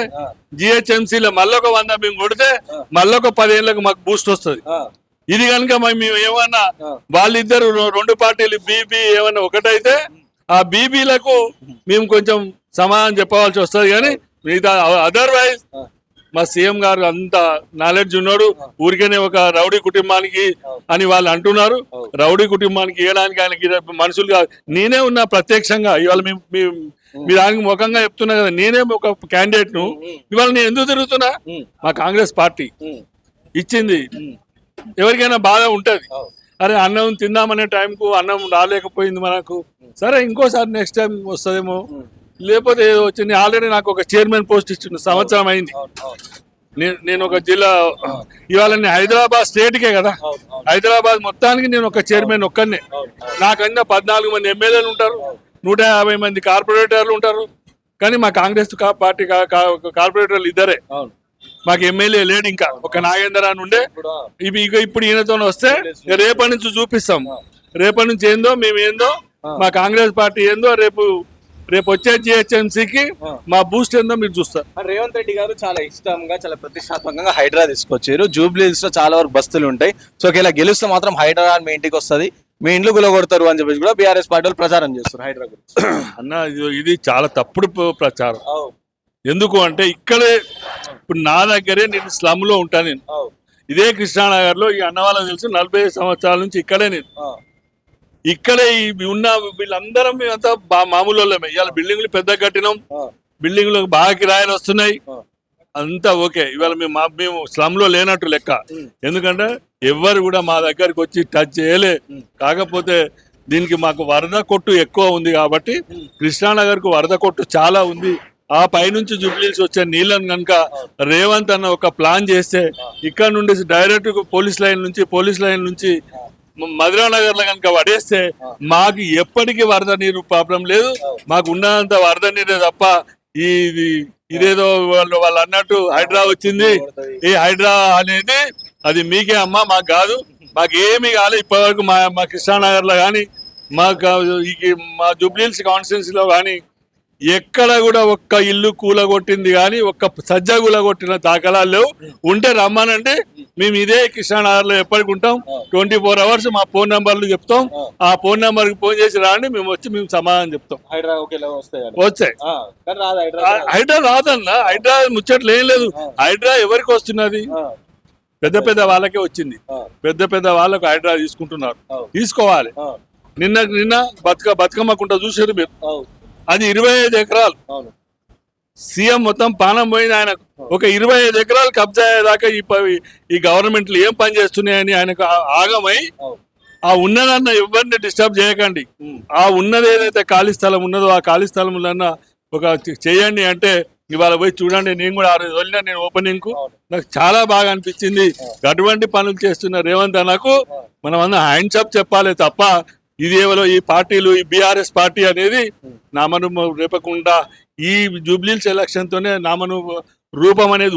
జిహెచ్ఎంసీలో మళ్ళీ ఒక 100 మేము కొడితే మళ్ళీ ఒక 10 ఏళ్ళకు మాకు బూస్ట్ వస్తుంది. ఇది కనుక మేము ఏమన్నా వాళ్ళిద్దరు 2 పార్టీలు బీబీ ఏమన్నా ఒకటైతే ఆ బీబీలకు మేము కొంచెం సమాధానం చెప్పవలసి వస్తుంది. కానీ మిగతా అదర్వైజ్ మా సీఎం గారు అంత నాలెడ్జ్ ఉన్నాడు. ఊరికేనే ఒక రౌడీ కుటుంబానికి అని వాళ్ళు అంటున్నారు. రౌడీ కుటుంబానికి ఇవ్వడానికి ఆయనకి మనుషులు కాదు. నేనే ఉన్నా ప్రత్యక్షంగా. ఇవాళ మీ దానికి ముఖంగా చెప్తున్నా కదా, నేనే ఒక క్యాండిడేట్ ను. ఇవాళ నేను ఎందుకు తిరుగుతున్నా? మా కాంగ్రెస్ పార్టీ ఇచ్చింది. ఎవరికైనా బాధ ఉంటది. అరే అన్నం తిందామనే టైంకు అన్నం రాలేకపోయింది మనకు. సరే ఇంకోసారి నెక్స్ట్ టైం వస్తుందేమో, లేకపోతే ఏదో వచ్చింది. ఆల్రెడీ నాకు ఒక చైర్మన్ పోస్ట్ ఇచ్చింది, సంవత్సరం అయింది. నేను ఒక జిల్లా, ఇవాళ నేను హైదరాబాద్ స్టేట్కే కదా, హైదరాబాద్ మొత్తానికి నేను ఒక చైర్మన్ ఒక్కనే. నాకన్నా 14 మంది ఎమ్మెల్యేలు ఉంటారు, 150 మంది కార్పొరేటర్లు ఉంటారు. కానీ మా కాంగ్రెస్ పార్టీ కార్పొరేటర్లు ఇద్దరే. మాకు ఎమ్మెల్యే లేడు. ఇంకా ఒక నాగేందర్ అని ఉండే. ఇప్పుడు ఈయనతో వస్తే రేపటి నుంచి చూపిస్తాం. రేపటి నుంచి ఏందో మేము ఏందో, మా కాంగ్రెస్ పార్టీ ఏందో, రేపు వచ్చే జిహెచ్ఎంసీకి మా బూస్ట్ ఏందో మీరు చూస్తారు. రేవంత్ రెడ్డి గారు చాలా ఇష్టంగా, చాలా ప్రతిష్టాత్మకంగా హైడ్రా తీసుకొచ్చారు. జూబ్లీస్ లో చాలా వరకు బస్తులు ఉంటాయి. సో ఇలా గెలిస్తే మాత్రం హైడ్రా మీ ఇంటికి వస్తుంది, మీ ఇంట్లో గులగొడతారు అని చెప్పేసి కూడా బీఆర్ఎస్ పార్టీ వాళ్ళు ప్రచారం చేస్తారు హైడ్రా గురించి. అన్న ఇది చాలా తప్పుడు ప్రచారం. ఎందుకు అంటే ఇక్కడే ఇప్పుడు నా దగ్గరే నేను స్లమ్ లో ఉంటాను. నేను ఇదే కృష్ణానగర్ లో, ఈ అన్నవాళ్ళకి తెలుసు, 45 సంవత్సరాల నుంచి ఇక్కడే నేను. ఇక్కడే ఉన్న వీళ్ళందరం మేమంతా మామూలు వాళ్ళమే. ఇవాళ బిల్డింగ్లు పెద్ద కట్టినాం, బిల్డింగ్లు బాగా కిరాయిలు వస్తున్నాయి, అంతా ఓకే. ఇవాళ మేము స్లమ్ లో లేనట్టు లెక్క. ఎందుకంటే ఎవ్వరు కూడా మా దగ్గరికి వచ్చి టచ్ చేయలే. కాకపోతే దీనికి మాకు వరద కొట్టు ఎక్కువ ఉంది కాబట్టి, కృష్ణానగర్ కు వరద కొట్టు చాలా ఉంది. ఆ పైనుంచి జూబ్లీస్ వచ్చే నీళ్ళని కనుక రేవంత్ అన్న ఒక ప్లాన్ చేస్తే, ఇక్కడ నుండి డైరెక్ట్ పోలీస్ లైన్ నుంచి మధురా నగర్ లో కనుక పడేస్తే మాకు ఎప్పటికీ వరద నీరు ప్రాబ్లం లేదు. మాకు ఉన్నంత వరద నీరే తప్ప ఇదేదో వాళ్ళు అన్నట్టు హైడ్రా వచ్చింది, ఈ హైడ్రా అనేది అది మీకే అమ్మా, మాకు కాదు. మాకు ఏమి కాలేదు ఇప్పటివరకు. మా కృష్ణానగర్ లో కానీ, మా జూబ్లీహిల్స్ కాన్స్టిట్యున్సీలో కానీ ఎక్కడ కూడా ఒక్క ఇల్లు కూలగొట్టింది కానీ, ఒక్క సజ్జ కూలగొట్టిన దాఖలాలు లేవు. ఉంటే రమ్మానంటే మేము ఇదే కృష్ణానగర్ లో ఎప్పటికి ఉంటాం. 24 hours మా ఫోన్ నంబర్లు చెప్తాం. ఆ ఫోన్ నంబర్ కి ఫోన్ చేసి రాండి, మేము వచ్చి మేము సమాధానం చెప్తాం. వచ్చాయి. హైడ్రా రాదన్న, హైడ్రా ముచ్చట్లు ఏం లేదు. హైడ్రా ఎవరికి వస్తున్నది? పెద్ద వాళ్ళకే వచ్చింది. పెద్ద వాళ్ళకు హైడ్రా తీసుకుంటున్నారు, తీసుకోవాలి. నిన్న బతుకమ్మకుంట చూసారు మీరు, అది 25 ఎకరాలు. సీఎం మొత్తం పానం పోయింది ఆయనకు. ఒక 25 ఎకరాలు కబ్జా అయ్యేదాకా ఈ గవర్నమెంట్లు ఏం పని చేస్తున్నాయని ఆయనకు ఆగమై, ఆ ఉన్నదన్న ఎవరిని డిస్టర్బ్ చేయకండి, ఆ ఉన్నది ఏదైతే ఖాళీ స్థలం ఉన్నదో ఆ ఖాళీ స్థలంలో ఒక చేయండి అంటే, ఇవాళ పోయి చూడండి. నేను కూడా 6 రోజులు వెళ్ళినా, నేను ఓపెనింగ్ కు. నాకు చాలా బాగా అనిపించింది. అటువంటి పనులు చేస్తున్న రేవంత్ అన్నకు మనం అందరం హ్యాండ్స్ అప్ చెప్పాలి తప్ప, ఇదేవలో ఈ పార్టీలు, ఈ బీఆర్ఎస్ పార్టీ అనేది నామను రేపకుండా ఈ జూబ్లీహిల్స్ ఎలక్షన్ తోనే నామను రూపం అనేది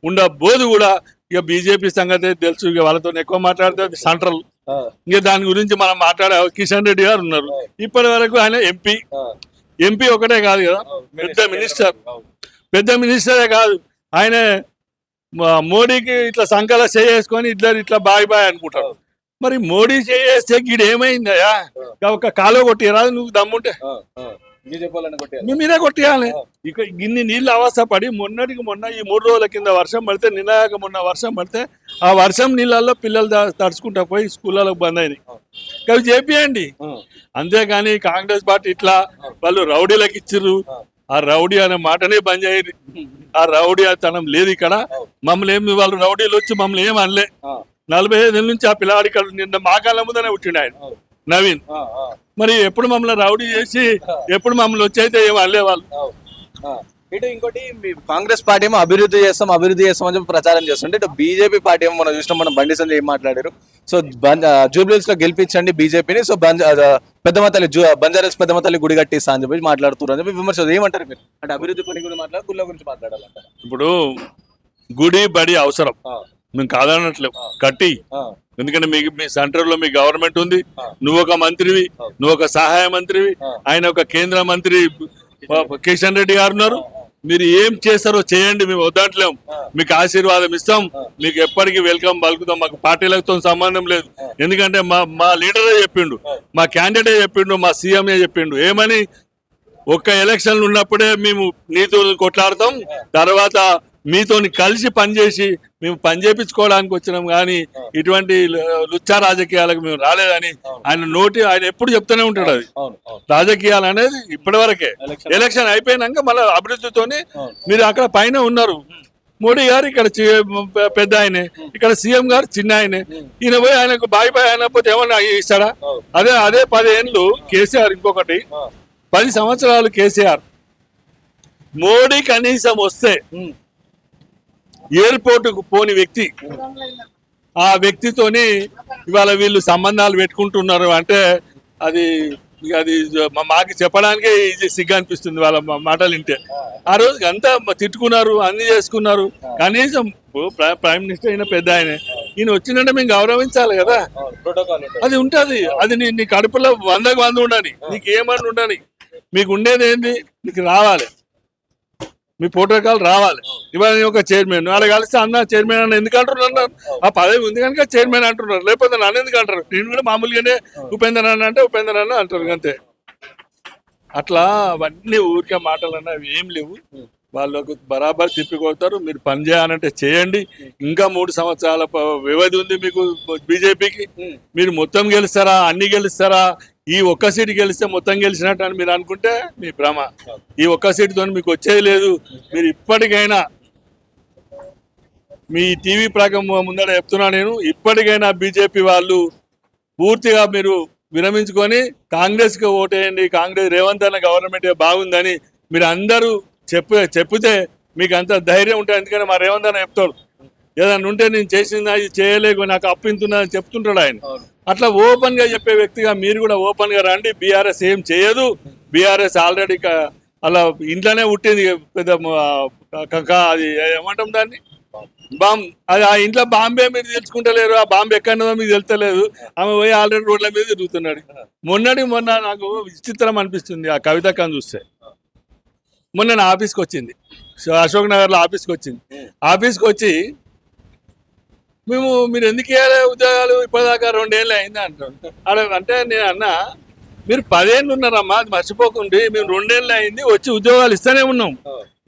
ఉండబోదు కూడా. ఇక బీజేపీ సంగతి తెలుసు, ఇక వాళ్ళతో ఎక్కువ మాట్లాడితే సెంట్రల్. ఇంకా దాని గురించి మనం మాట్లాడే కిషన్ రెడ్డి గారు ఉన్నారు. ఇప్పటి వరకు ఆయన ఎంపీ ఒకటే కాదు కదా, పెద్ద మినిస్టరే కాదు ఆయన. మోడీకి ఇట్లా సంకల చేసుకొని ఇట్లా బాయ్ అనుకుంటారు. మరి మోడీ చేస్తే గీడు ఏమైందయా? ఒక కాలో కొట్టిరాదు, నువ్వు దమ్ముంటే మీరే కొట్టియాలి. ఇక ఇన్ని నీళ్ళు అవస్థపడి మొన్నటికి మొన్న ఈ 3 రోజుల కింద వర్షం పడితే, నిన్నగాక మొన్న వర్షం పడితే, ఆ వర్షం నీళ్ళల్లో పిల్లలు తడుచుకుంటా పోయి స్కూళ్ళకు బంద్ అయినాయి. అవి చేపియండి. అంతేగాని కాంగ్రెస్ పార్టీ ఇట్లా వాళ్ళు రౌడీలకు ఇచ్చిర్రు, ఆ రౌడీ అనే మాటనే బంద్ అయ్యింది. ఆ రౌడీ తనం లేదు ఇక్కడ. మమ్మల్ని ఏమి వాళ్ళు రౌడీలు వచ్చి మమ్మల్ని ఏం అనలే. 45 ఏళ్ళ నుంచి ఆ పిల్లాడి నిన్న మా కాళ్ళ ముందనే పుట్టిండు ఆయన నవీన్. మరి ఎప్పుడు మమ్మల్ని రౌడీ చేసి ఎప్పుడు మమ్మల్ని వచ్చైతే ఏం అనలే వాళ్ళు. ఇటు ఇంకోటి మీ కాంగ్రెస్ పార్టీ ఏమో అభివృద్ధి చేస్తాం అని చెప్పి ప్రచారం చేస్తుంటే ఇటు బీజేపీ పార్టీ ఏమో మనం చూసినాం, మనం బండి సంజయ్ ఏం మాట్లాడారు, సో జూబ్లీస్ లో గెలిపించండి బీజేపీని, సో పెద్దమ్మ తల్లి బంజారాస్ పెద్దమ్మ తల్లి గుడి కట్టిస్తా అని చెప్పి మాట్లాడుతున్నారు అని చెప్పి విమర్శ. ఏమంటారు మీరు? అంటే అభివృద్ధి పని గురించి మాట్లాడారు, గుళ్ళ గురించి మాట్లాడాలంటారు. ఇప్పుడు గుడి బడి అవసరం, మేము కాదనట్లేవు, కట్టి. ఎందుకంటే మీ సెంటర్ లో మీ గవర్నమెంట్ ఉంది, నువ్వు ఒక మంత్రివి, నువ్వు ఒక సహాయ మంత్రివి, ఆయన ఒక కేంద్ర మంత్రి కిషన్ రెడ్డి గారు ఉన్నారు. మీరు ఏం చేస్తారో చేయండి, మేము వద్దట్లేం, మీకు ఆశీర్వాదం ఇస్తాం, మీకు ఎప్పటికీ వెల్కమ్ పలుకుతాం, మాకు పార్టీలతో సంబంధం లేదు. ఎందుకంటే మా లీడరే చెప్పిండు, మా క్యాండిడేటే చెప్పిండు, మా సీఎంఏ చెప్పిండు ఏమని, ఒక్క ఎలక్షన్లు ఉన్నప్పుడే మేము నీతో కొట్లాడతాం, తర్వాత మీతో కలిసి పనిచేసి మేము పని చేయించుకోవడానికి వచ్చినాం, కానీ ఇటువంటి లుచ్చా రాజకీయాలకు మేము రాలేదని ఆయన ఎప్పుడు చెప్తూనే ఉంటాడు. అది రాజకీయాలు అనేది ఇప్పటి వరకే, ఎలక్షన్ అయిపోయినాక మళ్ళీ అభివృద్ధితోని మీరు అక్కడ పైన ఉన్నారు. మోడీ గారు ఇక్కడ పెద్ద ఆయనే, ఇక్కడ సీఎం గారు చిన్న ఆయనే, ఈయన పోయి ఆయనకు బాయ్ అయినపోతే ఏమన్నా ఇస్తాడా? అదే 10 ఏళ్ళు కేసీఆర్, ఇంకొకటి 10 సంవత్సరాలు కేసీఆర్. మోడీ కనీసం వస్తే ఎయిర్పోర్టుకు పోని వ్యక్తి, ఆ వ్యక్తితోని ఇవాళ వీళ్ళు సంబంధాలు పెట్టుకుంటున్నారు అంటే అది మాకు చెప్పడానికే సిగ్గు అనిపిస్తుంది వాళ్ళ మాటలు వింటే. ఆ రోజు అంతా తిట్టుకున్నారు, అన్ని చేసుకున్నారు, కనీసం ప్రైమ్ మినిస్టర్ అయిన పెద్ద ఆయనే, ఈయన వచ్చిందంటే మేము గౌరవించాలి కదా, అది ఉంటుంది. అది నీ కడుపులో 100కు 100 ఉండని, నీకు ఏమని ఉండని, మీకు ఉండేది ఏంది, నీకు రావాలి, మీ ప్రోటోకాల్ రావాలి. ఇవాళ ఒక చైర్మన్ అలా కలిస్తే అన్న చైర్మన్ అన్న ఎందుకు అంటున్నారు, ఆ పదవి ఉంది కనుక చైర్మన్ అంటున్నారు, లేకపోతే నన్ను ఎందుకు అంటారు? నేను కూడా మామూలుగానే ఉపేందర్ అన్న అంటే ఉపేందర్ అన్న అంటారు అంతే. అట్లా అవన్నీ ఊరికే మాటలు అన్నవి ఏం లేవు, వాళ్ళకు బరాబర్ తిప్పికొడతారు. మీరు పని చేయాలంటే చేయండి, ఇంకా 3 సంవత్సరాల వ్యవధి ఉంది మీకు బీజేపీకి. మీరు మొత్తం గెలుస్తారా, అన్ని గెలుస్తారా, ఈ ఒక్క సీటు గెలిస్తే మొత్తం గెలిచినట్టు అని మీరు అనుకుంటే మీ భ్రమ. ఈ ఒక్క సీటుతో మీకు వచ్చేది లేదు. మీరు ఇప్పటికైనా మీ టీవీ ప్రకం ముందర చెప్తున్నా నేను, ఇప్పటికైనా బీజేపీ వాళ్ళు పూర్తిగా మీరు విరమించుకొని కాంగ్రెస్కి ఓటేయండి, కాంగ్రెస్ రేవంత్ అన్న గవర్నమెంట్ బాగుందని మీరు అందరూ చెప్తే మీకు అంత ధైర్యం ఉంటుంది. ఎందుకంటే మా రేవంత్ అన్న చెప్తాడు, ఏదన్నా ఉంటే నేను చేసిందా ఇది చేయలేకు, నాకు అప్పింతున్నా అని చెప్తుంటాడు ఆయన. అట్లా ఓపెన్ గా చెప్పే వ్యక్తిగా మీరు కూడా ఓపెన్ గా రండి. బీఆర్ఎస్ ఏం చేయదు, బీఆర్ఎస్ ఆల్రెడీ అలా ఇంట్లోనే పుట్టింది, పెద్ద అది ఏమంటాం దాన్ని, బాంబ్. అది ఆ ఇంట్లో బాంబే మీరు తెలుసుకుంటలేరు, ఆ బాంబు ఎక్కడో మీకు తెలుస్తలేదు. ఆమె పోయి ఆల్రెడీ రోడ్ల మీద తిరుగుతున్నాడు. మొన్న నాకు విచిత్రం అనిపిస్తుంది ఆ కవితక్కని చూస్తే. మొన్న నా ఆఫీస్కి వచ్చింది, అశోక్ నగర్లో ఆఫీస్కి వచ్చింది. ఆఫీస్కి వచ్చి మీరు ఎందుకు ఇవ్వాలి ఉద్యోగాలు, ఇప్పటిదాకా 2 ఏళ్ళు అయింది అంటారు. అంటే నేను అన్నా, మీరు 10 ఏళ్ళు ఉన్నారమ్మా, అది మర్చిపోకండి, మేము 2 ఏళ్ళు అయింది వచ్చి ఉద్యోగాలు ఇస్తూనే ఉన్నాం.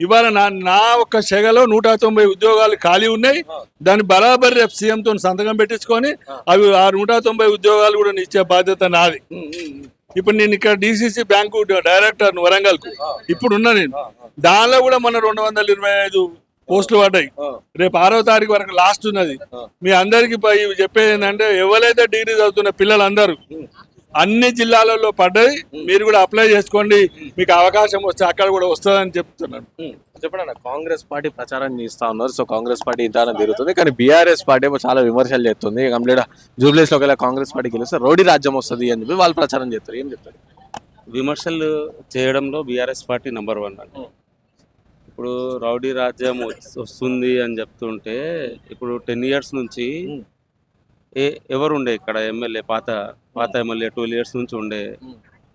ఇవాళ నా ఒక్క శాఖలో 190 ఉద్యోగాలు ఖాళీ ఉన్నాయి. దాన్ని బరాబర్ రేపు సీఎంతో సంతకం పెట్టించుకొని అవి ఆ 190 ఉద్యోగాలు కూడా ఇచ్చే బాధ్యత నాది. ఇప్పుడు నేను ఇక్కడ డిసిసి బ్యాంకు డైరెక్టర్ వరంగల్కు ఇప్పుడు ఉన్నా నేను. దానిలో కూడా మన 225 పోస్టులు పడ్డాయి. రేపు 6వ తారీఖు వరకు లాస్ట్ ఉన్నది. మీ అందరికి చెప్పేది ఏంటంటే, ఎవరైతే డిగ్రీ చదువుతున్న పిల్లలందరూ అన్ని జిల్లాలలో పడ్డాయి, మీరు కూడా అప్లై చేసుకోండి, మీకు అవకాశం వస్తే అక్కడ కూడా వస్తుందని చెప్తున్నాను. చెప్పండి. కాంగ్రెస్ పార్టీ ప్రచారం చేస్తా ఉన్నారు, సో కాంగ్రెస్ పార్టీ ఇంత తిరుగుతుంది, కానీ బీఆర్ఎస్ పార్టీ ఏమో చాలా విమర్శలు చేస్తుంది. కంప్లీట్ జూబ్లీస్ లో కాంగ్రెస్ పార్టీ గెలిస్తే రౌడీ రాజ్యం వస్తుంది అని చెప్పి వాళ్ళు ప్రచారం చేస్తారు. ఏం చెప్తారు? విమర్శలు చేయడంలో బీఆర్ఎస్ పార్టీ నెంబర్ 1 అండి. ఇప్పుడు రౌడీ రాజ్యం వస్తుంది అని చెప్తుంటే, ఇప్పుడు 10 years నుంచి ఎవరు ఉండే ఇక్కడ ఎమ్మెల్యే, పాత ఎమ్మెల్యే 12 years నుంచి ఉండే,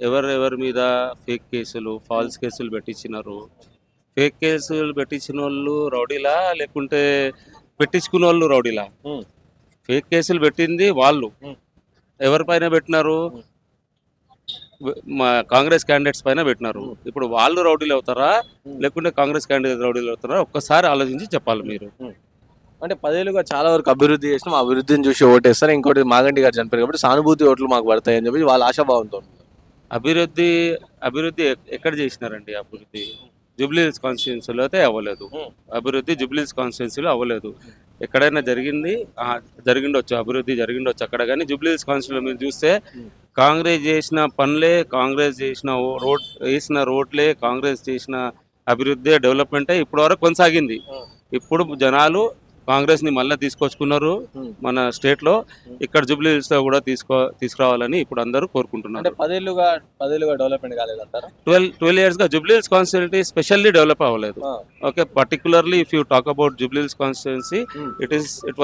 ఎవరి మీద ఫేక్ కేసులు, ఫాల్స్ కేసులు పెట్టించినారు. ఫేక్ కేసులు పెట్టించిన వాళ్ళు రౌడీలా, లేకుంటే పెట్టించుకున్న వాళ్ళు రౌడీలా? ఫేక్ కేసులు పెట్టింది వాళ్ళు. ఎవరిపైన పెట్టినారు? మా కాంగ్రెస్ క్యాండిడేట్స్ పైన పెట్టినారు. ఇప్పుడు వాళ్ళు రౌడీలు అవుతారా, లేకుంటే కాంగ్రెస్ క్యాండిడేట్ రౌడీలు అవుతారా? ఒక్కసారి ఆలోచించి చెప్పాలి మీరు. అంటే 10 ఏళ్ళుగా చాలా వరకు అభివృద్ధి చేసినాం, అభివృద్ధిని చూసి ఓటేస్తారు. ఇంకోటి మాగంటి గారు చనిపోయారు కాబట్టి సానుభూతి ఓట్లు మాకు పడతాయి అని చెప్పి వాళ్ళ ఆశాభావంతో. అభివృద్ధి ఎక్కడ చేసినారండి? అభివృద్ధి జూబ్లీహిల్స్ కాన్స్టిట్యున్సీలో అయితే అవ్వలేదు. అభివృద్ధి జూబ్లీహిల్స్ కాన్స్టిట్యున్సీలో అవ్వలేదు. ఎక్కడైనా జరిగిండొచ్చు, అభివృద్ధి జరిగిండొచ్చు అక్కడ, కానీ జూబ్లీహిల్స్ కాన్స్టిట్యున్సీలో మీరు చూస్తే కాంగ్రెస్ చేసిన పనులే, కాంగ్రెస్ చేసిన వేసిన రోడ్లే, కాంగ్రెస్ చేసిన అభివృద్ధి డెవలప్మెంట్ ఇప్పటి వరకు కొనసాగింది. ఇప్పుడు జనాలు కాంగ్రెస్ ని మళ్ళీ తీసుకొచ్చుకున్నారు మన స్టేట్ లో. ఇక్కడ జూబ్లీ హిల్స్ లో కూడా తీసుకురావాలని ఇప్పుడు అందరూ అంటే కోరుకుంటున్నారు. పదేళ్ళుగా డెవలప్మెంట్ కాలేదంటారా? 12 years గా Jubilee Hills constituency specially develop అవ్వలేదు. Okay, particularly if you talk about Jubilee Hills constituency, it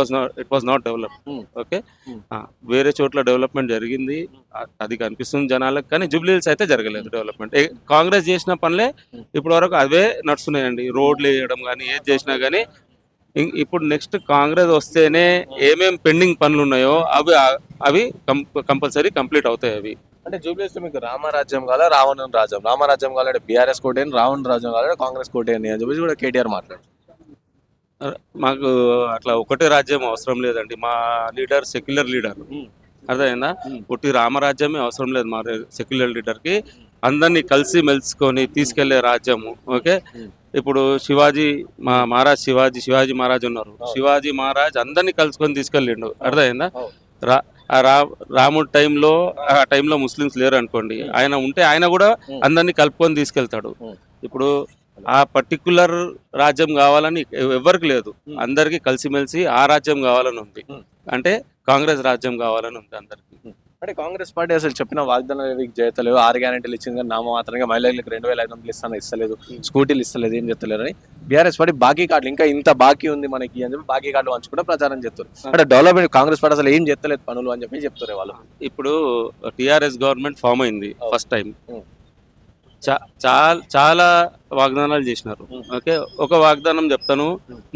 was not develop. Okay, వేరే చోట్ల డెవలప్మెంట్ జరిగింది, అది కనిపిస్తుంది జనాలకు, కానీ జూబ్లీ హిల్స్ అయితే జరగలేదు డెవలప్మెంట్. కాంగ్రెస్ చేసిన పనులే ఇప్పటి వరకు అవే నడుస్తున్నాయండి. రోడ్లు వేయడం కానీ ఏది చేసినా కానీ. ఇప్పుడు నెక్స్ట్ కాంగ్రెస్ వస్తేనే ఏమేం పెండింగ్ పనులు ఉన్నాయో అవి కంపల్సరీ కంప్లీట్ అవుతాయి. అవి అంటే జూబ్లీస్ లో మీకు రామరాజ్యం కావాలా, రావణ్ రాజ్యం? రామరాజ్యం కావాలంటే బీఆర్ఎస్ కోటేని, రావణ్ రాజ్యం కావాలంటే కాంగ్రెస్ కోటేని అని చెప్పేసి కూడా కేటీఆర్ మాట్లాడు. మాకు అట్లా ఒకటే రాజ్యం అవసరం లేదండి. మా లీడర్ సెక్యులర్ లీడర్, అర్థమైందా? పుట్టి రామరాజ్యమే అవసరం లేదు మా సెక్యులర్ లీడర్కి. అందరినీ కలిసి మెలుసుకొని తీసుకెళ్లే రాజ్యము. ఓకే, ఇప్పుడు శివాజీ శివాజీ మహారాజ్ ఉన్నారు. శివాజీ మహారాజ్ అందరినీ కలుసుకొని తీసుకెళ్ళిండు, అర్థమైందా? రాముడి ఆ టైంలో ముస్లిమ్స్ లేరు అనుకోండి, ఆయన ఉంటే ఆయన కూడా అందరినీ కలుపుకొని తీసుకెళ్తాడు. ఇప్పుడు ఆ పర్టికులర్ రాజ్యం కావాలని ఎవరికి లేదు, అందరికి కలిసిమెలిసి ఆ రాజ్యం కావాలని ఉంది. అంటే కాంగ్రెస్ రాజ్యం కావాలని ఉంది అందరికి. అంటే కాంగ్రెస్ పార్టీ అసలు చెప్పిన వాగ్దానాలు చేయతలేదు. 6 గ్యారెంటీలు ఇచ్చింది కానీ నామమాత్రంగా మహిళలకు 2500 ఇస్తలేదు, స్కూటీలు ఇస్తలేదు, ఏం చెప్తలేరు అని బీఆర్ఎస్ పార్టీ బాకీ కార్డులు ఇంకా ఇంత బాకీ ఉంది మనకి అని చెప్పి బాకీ కార్డులు పంచుకుంటే ప్రచారం చేస్తారు. అంటే డెవలప్మెంట్ కాంగ్రెస్ పార్టీ అసలు ఏం చెప్తలేదు పనులు అని చెప్పి చెప్తారు వాళ్ళు. ఇప్పుడు టీఆర్ఎస్ గవర్నమెంట్ ఫామ్ అయింది ఫస్ట్ టైం. చాలా వాగ్దానాలు చేసినారు. ఓకే, ఒక వాగ్దానం చెప్తాను.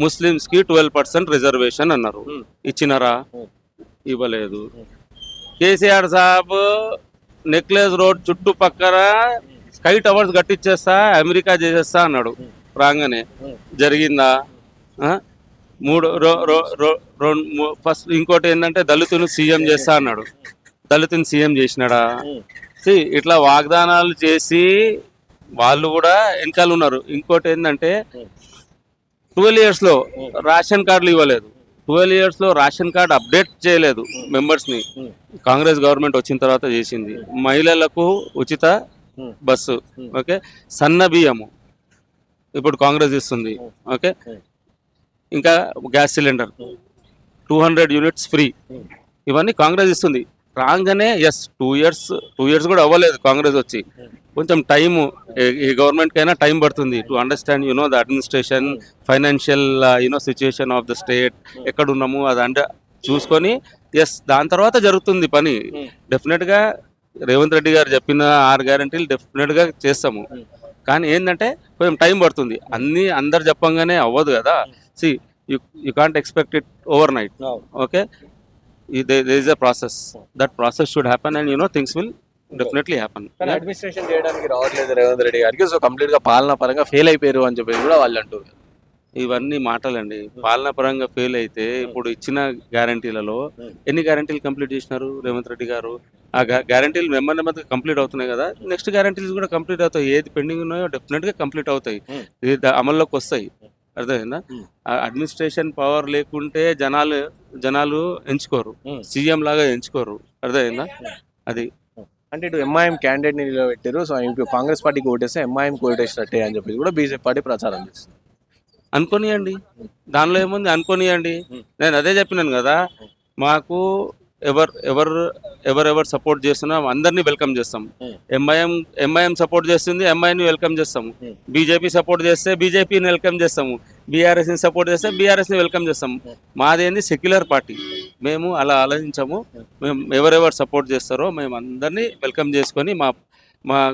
ముస్లిమ్స్ కి 12% రిజర్వేషన్ అన్నారు. ఇచ్చినారా? ఇవ్వలేదు. కేసీఆర్ సాబ్ నెక్లెస్ రోడ్ చుట్టుపక్కల స్కై టవర్స్ కట్టించేస్తా, అమెరికా చేసేస్తా అన్నాడు. రాగానే జరిగిందా? ఫస్ట్ ఇంకోటి ఏంటంటే దళితుని సీఎం చేస్తా అన్నాడు. దళితుని సీఎం చేసినాడా? ఇట్లా వాగ్దానాలు చేసి వాళ్ళు కూడా వెనకాల ఉన్నారు. ఇంకోటి ఏంటంటే 12 years లో రేషన్ కార్డులు ఇవ్వలేదు. 12 years లో రేషన్ కార్డు అప్డేట్ చేయలేదు మెంబర్స్ని. కాంగ్రెస్ గవర్నమెంట్ వచ్చిన తర్వాత చేసింది. మహిళలకు ఉచిత బస్సు. ఓకే, సన్న బియ్యము ఇప్పుడు కాంగ్రెస్ ఇస్తుంది. ఓకే, ఇంకా గ్యాస్ సిలిండర్ 200 units ఫ్రీ, ఇవన్నీ కాంగ్రెస్ ఇస్తుంది. రాగానే 2 years కూడా అవ్వలేదు కాంగ్రెస్ వచ్చి. కొంచెం టైము, ఈ గవర్నమెంట్కి అయినా టైం పడుతుంది to understand the administration, financial situation of the state, ఎక్కడ ఉన్నాము అది చూసుకొని దాని తర్వాత జరుగుతుంది పని. డెఫినెట్గా రేవంత్ రెడ్డి గారు చెప్పిన 6 గ్యారెంటీలు డెఫినెట్గా చేస్తాము. కానీ ఏంటంటే కొంచెం టైం పడుతుంది. అందరు చెప్పంగానే అవ్వదు కదా. You can't expect it over night. Okay, there is a process. That process should happen and things will definitely happen. కానీ అడ్మినిస్ట్రేషన్ చేయడానికి రావట్లేదు రేవంత్ రెడ్డి గారికి. సో కంప్లీట్ గా పాలనా పరంగా ఫెయిల్ అయిపోయారు అని చెప్పేసి కూడా వాళ్ళు అంటారు. ఇవన్నీ మాటలండి. పాలనా పరంగా ఫెయిల్ అయితే ఇప్పుడు ఇచ్చిన గ్యారంటీలలో ఎన్ని గ్యారంటీలు కంప్లీట్ చేసినారు రేవంత్ రెడ్డి గారు? ఆ గ్యారంటీలు నెమ్మదిగా కంప్లీట్ అవుతున్నాయి కదా. నెక్స్ట్ గ్యారంటీలు కూడా కంప్లీట్ అవుతాయి. ఏది పెండింగ్ ఉన్నాయో డెఫినెట్గా కంప్లీట్ అవుతాయి, అమల్లోకి వస్తాయి. అర్థమైందా? అడ్మినిస్ట్రేషన్ పవర్ లేకుంటే జనాలు ఎంచుకోరు, సీఎం లాగా ఎంచుకోరు. అర్థమైందా? అది అంటే ఇటు ఎంఐఎం క్యాండిడేట్ ని నిలబెట్టారు. సో ఇప్పుడు కాంగ్రెస్ పార్టీకి ఓటేస్తే ఎంఐఎం ఓటేసినట్టే అని చెప్పి కూడా బీజేపీ పార్టీ ప్రచారం చేస్తుంది. అనుకోనియండి, దానిలో ఏముంది, అనుకోనియండి. నేను అదే చెప్పినాను కదా, మాకు ఎవరెవరు సపోర్ట్ చేస్తున్నా అందరినీ వెల్కమ్ చేస్తాం. ఎంఐఎం సపోర్ట్ చేస్తుంది, ఎంఐని వెల్కమ్ చేస్తాము. బీజేపీ సపోర్ట్ చేస్తే బీజేపీని వెల్కమ్ చేస్తాము. బీఆర్ఎస్ని సపోర్ట్ చేస్తే బీఆర్ఎస్ని వెల్కమ్ చేస్తాము. మాదేంది సెక్యులర్ పార్టీ, మేము అలా ఆలోచించాము. మేము ఎవరెవరు సపోర్ట్ చేస్తారో మేము అందరినీ వెల్కమ్ చేసుకొని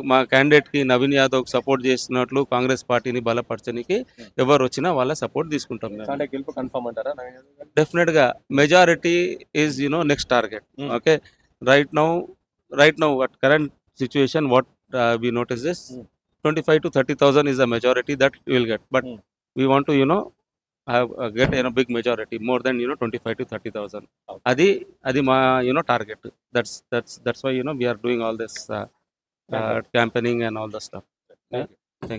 మా క్యాండిడేట్కి నవీన్ యాదవ్కి సపోర్ట్ చేస్తున్నట్లు కాంగ్రెస్ పార్టీని బలపరచడానికి ఎవరు వచ్చినా వాళ్ళ సపోర్ట్ తీసుకుంటాం. అంటే గెలుపు కన్ఫర్మ్ అంటారా? డెఫినెట్గా majority is next target. Okay, right now at current situation what we notice is 25 to 30,000 is a majority that we will get, but we want to have get big majority, more than 25 to 30,000. adi ma target. That's why we are doing all this campaigning and all the stuff. Thank you.